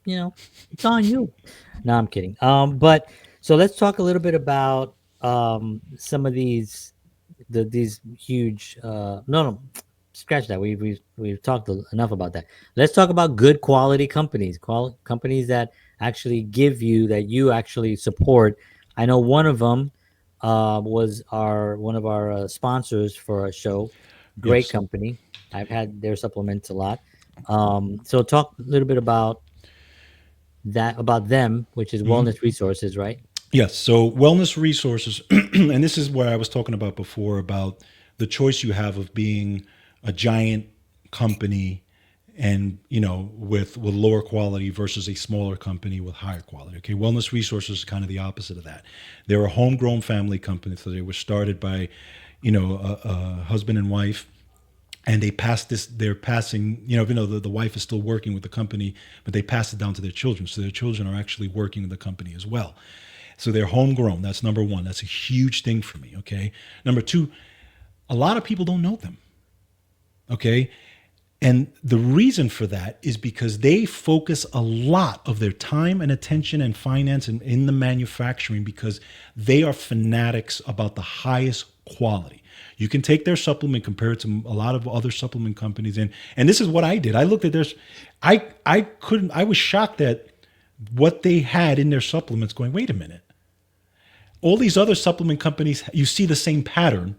it's on you. No, I'm kidding. But so let's talk a little bit about some of these huge. No, scratch that. We've talked enough about that. Let's talk about good quality companies, companies that actually give you that you actually support. I know one of them was our one of our sponsors for our show. Great Yes. company. I've had their supplements a lot. So talk a little bit about them, which is Wellness Resources, right? Yes. So wellness resources, and this is where I was talking about before about the choice you have of being a giant company and with lower quality versus a smaller company with higher quality. Okay, wellness resources is kind of the opposite of that. They're a homegrown family company, so they were started by a husband and wife, and they passed this. They're passing, even though the wife is still working with the company, but they passed it down to their children, so their children are actually working with the company as well. So they're homegrown. That's number one. That's a huge thing for me. Okay. Number two, a lot of people don't know them. Okay. And the reason for that is because they focus a lot of their time and attention and finance in the manufacturing because they are fanatics about the highest quality. You can take their supplement, compare it to a lot of other supplement companies, and this is what I did. I looked at theirs. I was shocked at what they had in their supplements. Going, wait a minute. All these other supplement companies, you see the same pattern,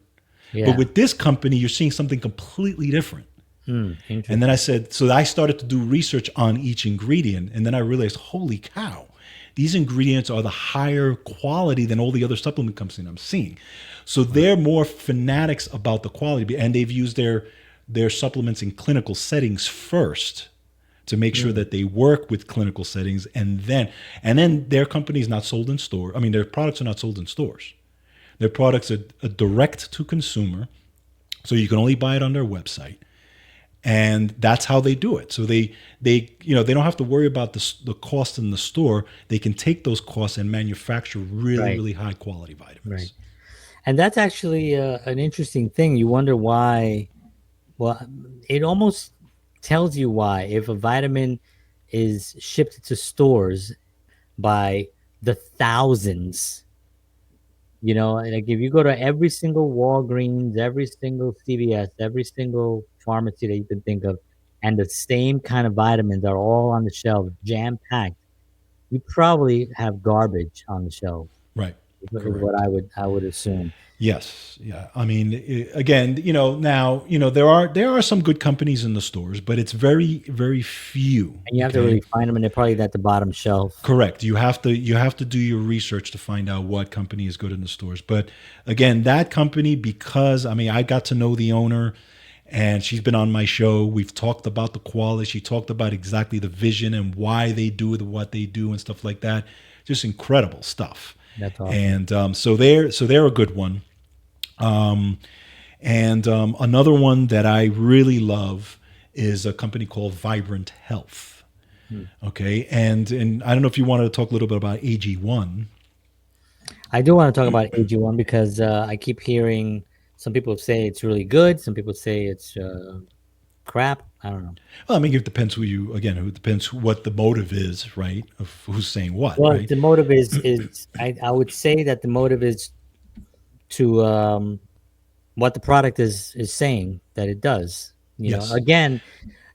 but Yeah. with this company, you're seeing something completely different. And then Interesting. I said, so I started to do research on each ingredient. And then I realized, holy cow, these ingredients are the higher quality than all the other supplement companies I'm seeing. So they're more fanatics about the quality. And they've used their supplements in clinical settings first to make sure Mm, that they work with clinical settings. And then their company is not sold in store. I mean, their products are not sold in stores. Their products are direct to consumer. So you can only buy it on their website, and that's how they do it. So they don't have to worry about the cost in the store. They can take those costs and manufacture really right. really high quality Right. vitamins. And that's actually an interesting thing. You wonder why. Well, it almost tells you why. If a vitamin is shipped to stores by the thousands, like if you go to every single Walgreens, every single CVS, every single pharmacy that you can think of, and the same kind of vitamins are all on the shelf, jam packed, you probably have garbage on the shelf. Right. Is what Correct. I would assume. Yes. Yeah. I mean, again, now, there are some good companies in the stores, but it's very very few. And you have to Okay. really find them, and they're probably at the bottom shelf. Correct. You have to do your research to find out what company is good in the stores. But again, that company, because I mean, I got to know the owner, and she's been on my show. We've talked about the quality. She talked about exactly the vision and why they do what they do and stuff like that. Just incredible stuff. That's awesome. And so they're a good one. And another one that I really love is a company called Vibrant Health. Hmm. Okay, and I don't know if you wanted to talk a little bit about AG1. I do want to talk about AG1 because I keep hearing some people say it's really good. Some people say it's crap. I don't know. Well, I mean, it depends who depends what the motive is, right? Of who's saying what, Well, right? the motive is I would say that the motive is to what the product is saying that it does. Yes, Again,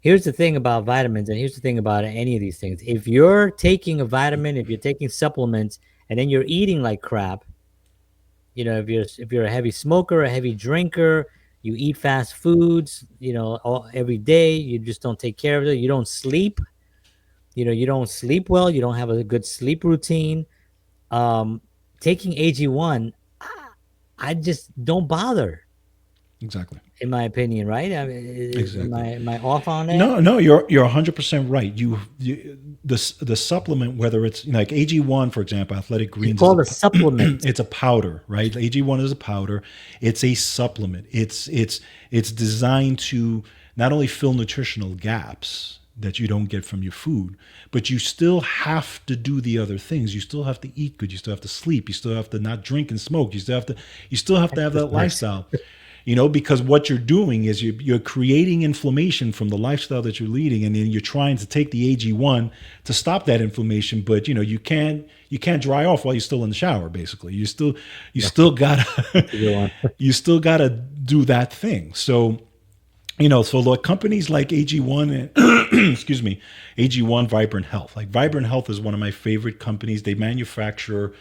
here's the thing about vitamins, and here's the thing about any of these things. If you're taking a vitamin, if you're taking supplements, and then you're eating like crap, if you're a heavy smoker, a heavy drinker, you eat fast foods, every day, you just don't take care of it. You don't sleep. You don't sleep well. You don't have a good sleep routine. Um, Taking AG1, I just don't bother, exactly. in my opinion. Right? Am Exactly. I off on that? No, no, you're 100% right. The supplement, whether it's like AG1, for example, Athletic It's Greens is called a supplement. it's a powder, right? AG1 is a powder. It's a supplement. It's designed to not only fill nutritional gaps, that you don't get from your food, but you still have to do the other things. You still have to eat good. You still have to sleep. You still have to not drink and smoke. You still have to have that Exercise. lifestyle. Because what you're doing is you're creating inflammation from the lifestyle that you're leading, and then you're trying to take the AG1 to stop that inflammation, but you can't dry off while you're still in the shower. Basically, you still gotta That's a good one. you still gotta do that thing. So like companies like AG1 and excuse me, AG1, Vibrant Health. Like Vibrant Health is one of my favorite companies. They manufacture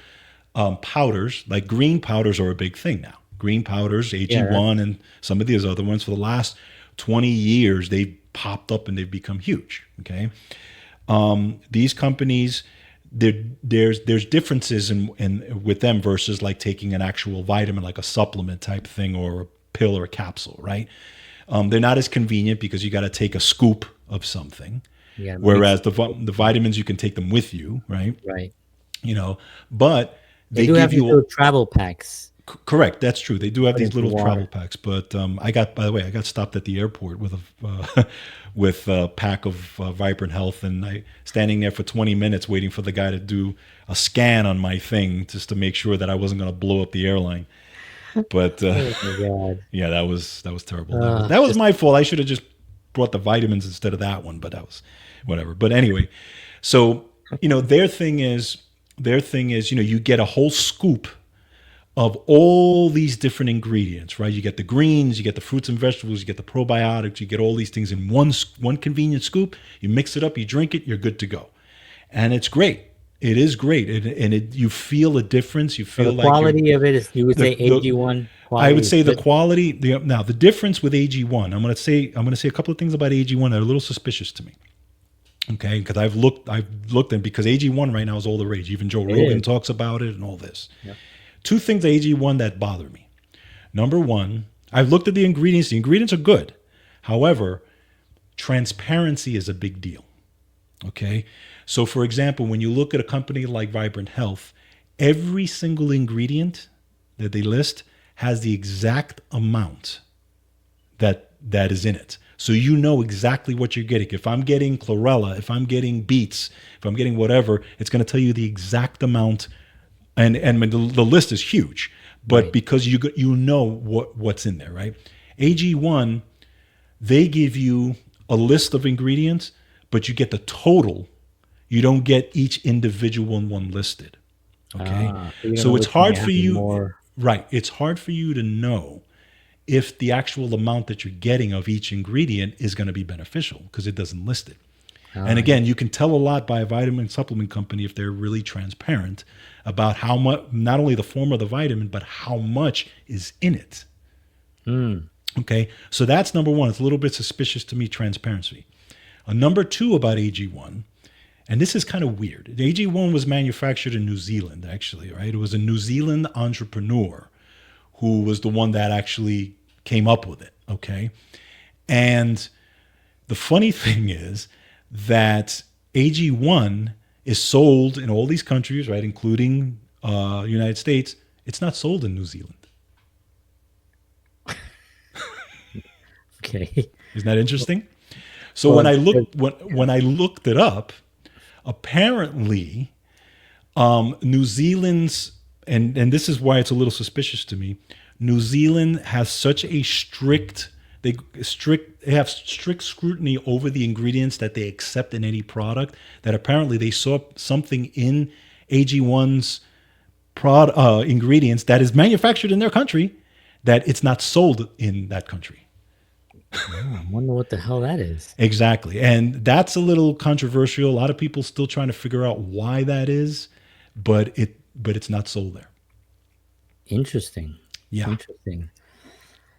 powders. Like green powders are a big thing now. Green powders, Yeah, AG1, and some of these other ones. For the last 20 years, they've popped up and they've become huge. Okay, these companies, there's differences in with them versus like taking an actual vitamin, like a supplement type thing or a pill or a capsule, right? They're not as convenient because you got to take a scoop of something, yeah, mix whereas the vitamins you can take them with you, right? right. You know, but They they do have give these you little travel packs. correct. That's true. They do have Put in these some little travel water. packs, but by the way, I got stopped at the airport with a with a pack of Vibrant Health, and I standing there for 20 minutes waiting for the guy to do a scan on my thing just to make sure that I wasn't going to blow up the airline. But Oh my god. yeah, that was terrible. That was Just my fault. I should have just brought the vitamins instead of that one, but that was whatever. But anyway, so their thing is you get a whole scoop of all these different ingredients, right? You get the greens, you get the fruits and vegetables, you get the probiotics, you get all these things in one convenient scoop. You mix it up, you drink it, you're good to go, and it's great. It is great, you feel a difference. You so feel the like you're quality of it is you would the say the AG1 I quality would is say the good. quality. Now the difference with AG1, I'm going to say a couple of things about AG1 that are a little suspicious to me. Okay, because I've looked at because AG1 right now is all the rage. Even Joe It Rogan is. talks about it and all this. Yep. Two things AG1 that bother me. Number one, I've looked at the ingredients. The ingredients are good. However, transparency is a big deal. Okay. So, for example, when you look at a company like Vibrant Health, every single ingredient that they list has the exact amount that is in it. So you know exactly what you're getting. If I'm getting chlorella, if I'm getting beets, if I'm getting whatever, it's going to tell you the exact amount, and the list is huge. But Right. because you know what's in there, right? AG1, they give you a list of ingredients, but you get the total. You don't get each individual one listed. Okay, So you don't know so it's which one hard you're for having you, more. right? It's hard for you to know if the actual amount that you're getting of each ingredient is going to be beneficial because it doesn't list it. And Yeah. again, you can tell a lot by a vitamin supplement company if they're really transparent about how much, not only the form of the vitamin, but how much is in it. Mm. Okay, so that's number one. It's a little bit suspicious to me, transparency. Number two about AG1, and this is kind of weird. The AG1 was manufactured in New Zealand, actually, right? It was a New Zealand entrepreneur who was the one that actually came up with it, okay? And the funny thing is that AG1 is sold in all these countries, right, including United States. It's not sold in New Zealand. Okay. Isn't that interesting? So Well, when I because looked when I looked it up, apparently New Zealand's and this is why it's a little suspicious to me. New Zealand has such a they have strict scrutiny over the ingredients that they accept in any product that apparently they saw something in AG1's ingredients that is manufactured in their country that it's not sold in that country. I wonder what the hell that is. Exactly. And that's a little controversial. A lot of people still trying to figure out why that is, but it's not sold there. Interesting. Yeah. Interesting.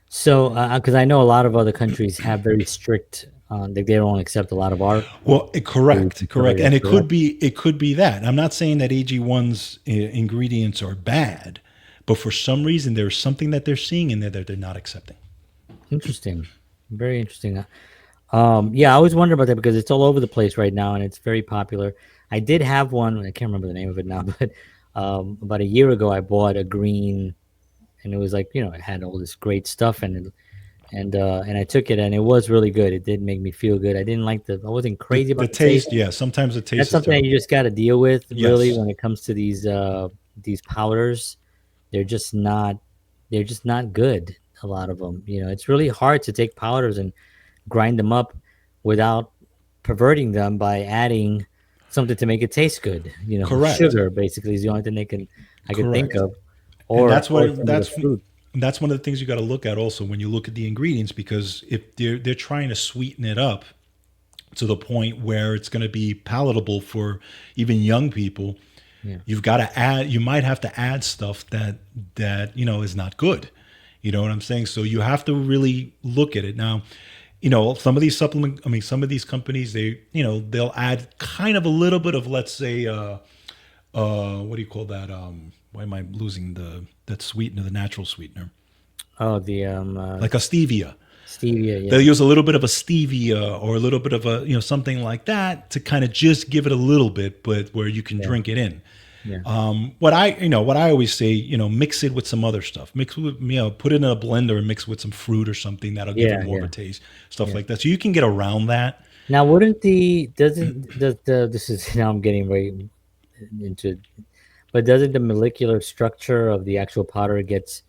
So, because I know a lot of other countries have very strict, they don't accept a lot of our Well, foods correct, and stuff like correct. that. And it Correct. could be that. I'm not saying that AG1's ingredients are bad, but for some reason there's something that they're seeing in there that they're not accepting. Interesting. Very interesting. Yeah, I always wonder about that because it's all over the place right now and it's very popular. I did have one, I can't remember the name of it now, but about a year ago, I bought a green and it was like, it had all this great stuff and and I took it, and it was really good. It did make me feel good. I didn't like I wasn't crazy The about the taste. taste, yeah, sometimes the taste That's is something that terrible. you just got to deal with, really, Yes, when it comes to these powders. They're just not they're just not good. A lot of them, it's really hard to take powders and grind them up without perverting them by adding something to make it taste good. correct, Sugar basically is the only thing I could think correct. of, And or some of the fruit. that's one of the things you got to look at also when you look at the ingredients, because if they're trying to sweeten it up to the point where it's going to be palatable for even young people, Yeah, you've got to add, you might have to add stuff that is not good. You know what I'm saying? So you have to really look at it. Now, some of these some of these companies, they'll add kind of a little bit of, let's say, what do you call that? Why am I losing that sweetener, the natural sweetener, oh, the like a stevia? stevia. They'll Yeah, use a little bit of a stevia or a little bit of a, something like that to kind of just give it a little bit, but where you can yeah, drink it in. yeah, What I always say, mix it with some other stuff. Mix with, put it in a blender and mix with some fruit or something that'll give it yeah, more of a yeah, taste, stuff yeah. like that. So you can get around that. Now, wouldn't the doesn't the this is now I'm getting very into, but doesn't the molecular structure of the actual powder gets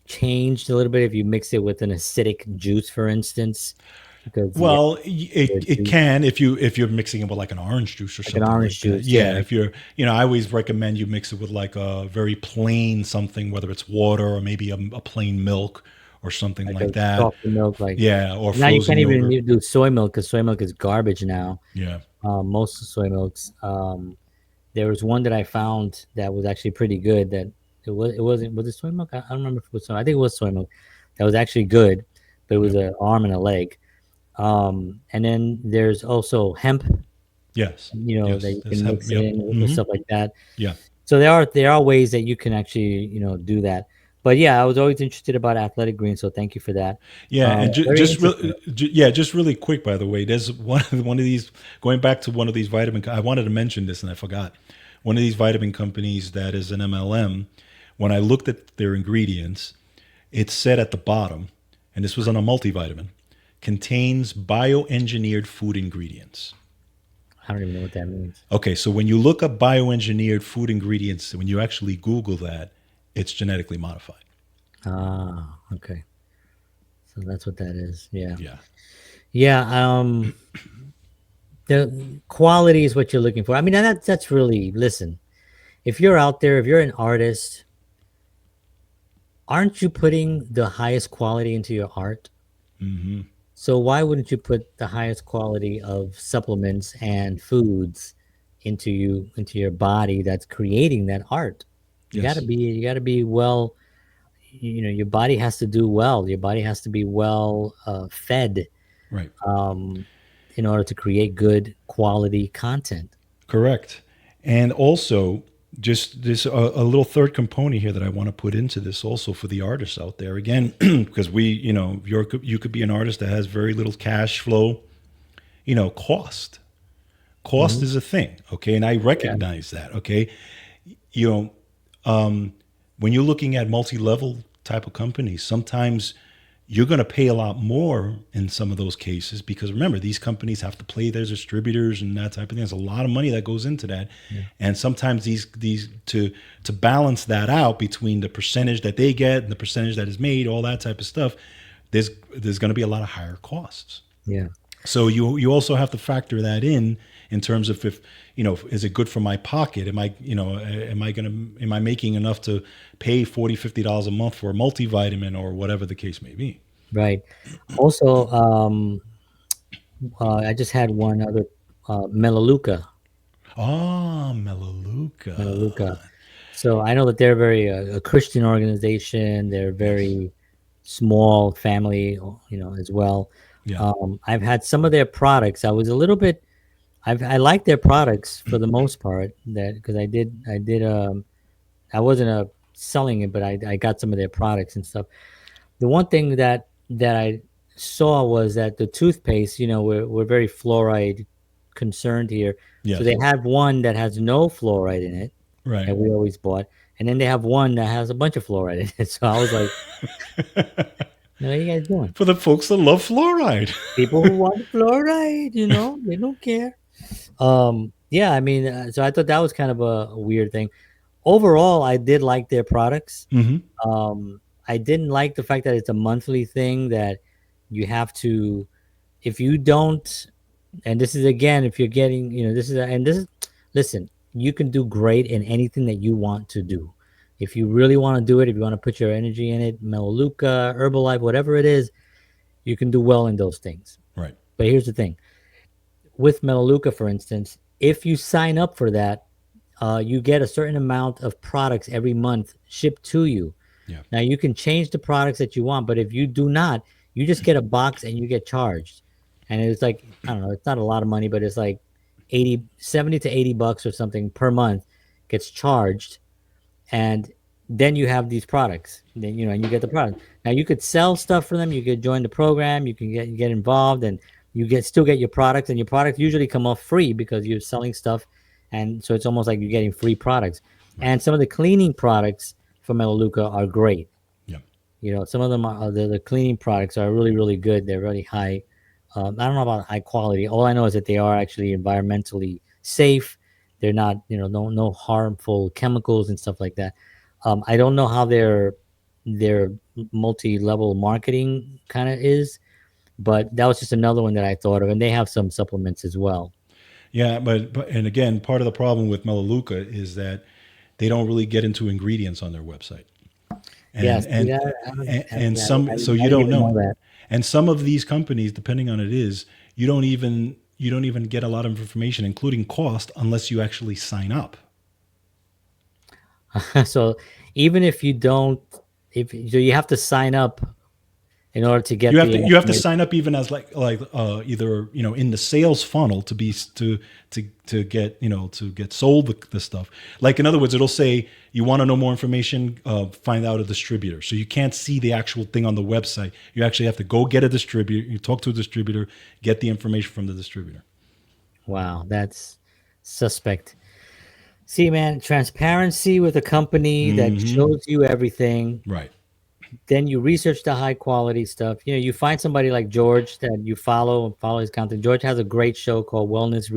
changed a little bit if you mix it with an acidic juice, for instance? Because Well, the it juice, can if you're mixing it with like an orange juice or like an something orange like that. juice, yeah, Yeah, if you're, I always recommend you mix it with like a very plain something, whether it's water or maybe a plain milk or something like like a that. softer milk. Like Yeah, or now, you frozen can't even yogurt. do soy milk because soy milk is garbage now. Yeah. Most soy milks. There was one that I found that was actually pretty good. That it wasn't was it soy milk? I don't remember if it was soy. I think it was soy milk. That was actually good, but it was Yep. an arm and a leg. And then there's also hemp, Yes. that Yes. you That's can hemp. mix it Yep. in with Hmm. stuff like that. Yeah. So there are ways that you can actually do that. But yeah, I was always interested about athletic greens, so thank you for that. Yeah, and Very interesting. just really quick, by the way, there's one of these, going back to one of these I wanted to mention this and I forgot. One of these vitamin companies that is an MLM. When I looked at their ingredients, it said at the bottom, and this was on a multivitamin, contains bioengineered food ingredients. I don't even know what that means. Okay, so when you look up bioengineered food ingredients, when you actually Google that, it's genetically modified. Ah, okay. So that's what that is. Yeah. Yeah. Yeah. The quality is what you're looking for. I mean, that's really, listen. If you're out there, if you're an artist, aren't you putting the highest quality into your art? Hmm. So why wouldn't you put the highest quality of supplements and foods into your body that's creating that art? Yes. You got to be well. Your body has to do well. Your body has to be well fed, Right. um, in order to create good quality content. Correct. And also, just this a little third component here that I want to put into this also for the artists out there. Again, because you could be an artist that has very little cash flow. Cost. Cost Hmm. is a thing. Okay, and I Yeah, recognize that. Okay, you know, when you're looking at multi-level type of companies, sometimes you're going to pay a lot more in some of those cases because remember these companies have to pay their distributors and that type of thing. There's a lot of money that goes into that, yeah, and sometimes these to balance that out between the percentage that they get and the percentage that is made, all that type of stuff. There's going to be a lot of higher costs. yeah. So you also have to factor that in terms of if is it good for my pocket? Am I making enough to pay $40-$50 a month for a multivitamin or whatever the case may be? Right. Also, I just had one other, Melaleuca. Ah, Melaleuca. Melaleuca. So I know that they're very a Christian organization. They're Yes. very small family, as well. Yeah. I've had some of their products. I was a little bit. I like their products for the most part. That because I did. I wasn't selling it, but I got some of their products and stuff. The one thing that I saw was that the toothpaste. We're very fluoride concerned here. So they Yes. have one that has no fluoride in it Right. that we always bought, and then they have one that has a bunch of fluoride in it. So I was like, What are you guys doing? For the folks that love fluoride. People who want fluoride, they don't care. Yeah, I mean, so I thought that was kind of a weird thing. Overall, I did like their products. Hmm. I didn't like the fact that it's a monthly thing that you have to, if you don't, and this is again, if you're getting, listen, you can do great in anything that you want to do. If you really want to do it, if you want to put your energy in it, Melaleuca, Herbalife, whatever it is, you can do well in those things. Right. But here's the thing with Melaleuca, for instance, if you sign up for that, you get a certain amount of products every month shipped to you. Yeah. Now you can change the products that you want, but if you do not, you just get a box and you get charged. And it's like, I don't know, it's not a lot of money, but it's like 80, 70 to 80 bucks or something per month gets charged. And then you have these products. Then and you get the product. Now you could sell stuff for them. You could join the program. You can get involved, and you still get your products. And your products usually come off free because you're selling stuff, and so it's almost like you're getting free products. Right. And some of the cleaning products from Melaleuca are great. Yeah. Some of them are the cleaning products are really really good. They're really high. I don't know about high quality. All I know is that they are actually environmentally safe. They're not, no harmful chemicals and stuff like that. I don't know how their multi-level marketing kind of is, but that was just another one that I thought of. And they have some supplements as well. Yeah, but and again, part of the problem with Melaleuca is that they don't really get into ingredients on their website, and Yes, and yeah, and yeah, some, so I you didn't don't even know know, that. and some of these companies, depending on it is, you don't even get a lot of information, including cost, unless you actually sign up. So even if you don't, if so, you have to sign up in order to You get have the to you have to information. sign up even as like either in the sales funnel to be to get to get sold the stuff. Like in other words, it'll say you want to know more information, find out a distributor. So you can't see the actual thing on the website. You actually have to go get a distributor. You talk to a distributor, get the information from the distributor. Wow, that's suspect. See, man, transparency with a company that Hmm. shows you everything. Right. Then you research the high quality stuff. You find somebody like George that you follow his content. George has a great show called Wellness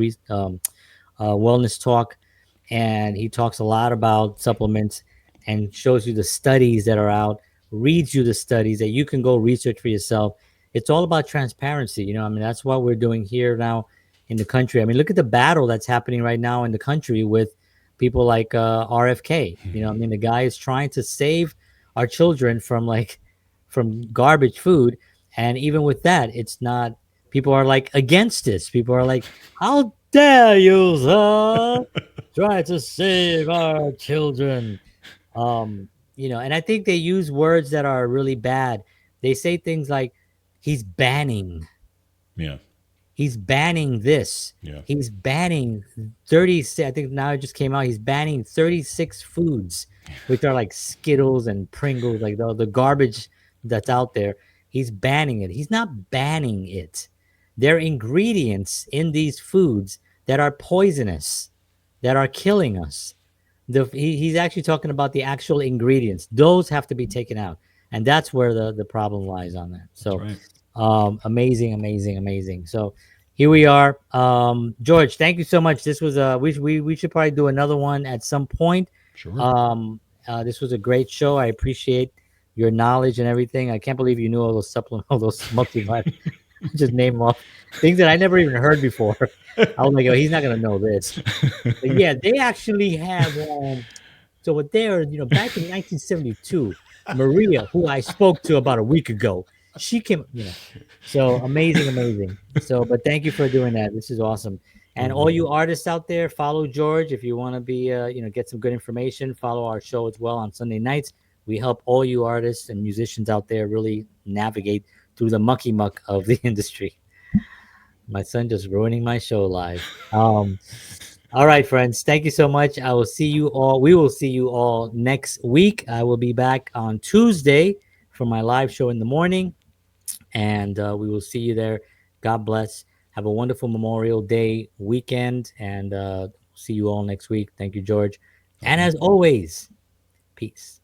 Talk, and he talks a lot about supplements and shows you the studies that are out, reads you the studies that you can go research for yourself. It's all about transparency. I mean, that's what we're doing here now in the country. I mean, look at the battle that's happening right now in the country with people like RFK. I mean, the guy is trying to save our children from garbage food, and even with that, it's not. People are like against this. People are like, how dare you, sir, try to save our children? And I think they use words that are really bad. They say things like, he's banning. Yeah. He's banning this. Yeah. He's banning 30. I think now it just came out. He's banning 36 foods, which are like Skittles and Pringles, like the garbage that's out there. He's banning it. He's not banning it. There are ingredients in these foods that are poisonous, that are killing us. He's actually talking about the actual ingredients. Those have to be taken out. And that's where the problem lies on that. That's So right. amazing, amazing, amazing. So here we are. George, thank you so much. This was we should probably do another one at some point. Sure. This was a great show. I appreciate your knowledge and everything. I can't believe you knew all those supplement, all those multivitamin. Just name them off things that I never even heard before. I was like, oh, he's not gonna know this. But yeah, they actually have. So what there, back in 1972, Maria, who I spoke to about a week ago, she came. So amazing, amazing. So, but thank you for doing that. This is awesome. And all you artists out there, follow George if you want to be, get some good information. Follow our show as well on Sunday nights. We help all you artists and musicians out there really navigate through the mucky muck of the industry. My son just ruining my show live. All right, friends. Thank you so much. I will see you all. We will see you all next week. I will be back on Tuesday for my live show in the morning, and we will see you there. God bless. Have a wonderful Memorial Day weekend, and see you all next week. Thank you, George. And Okay. as always, peace.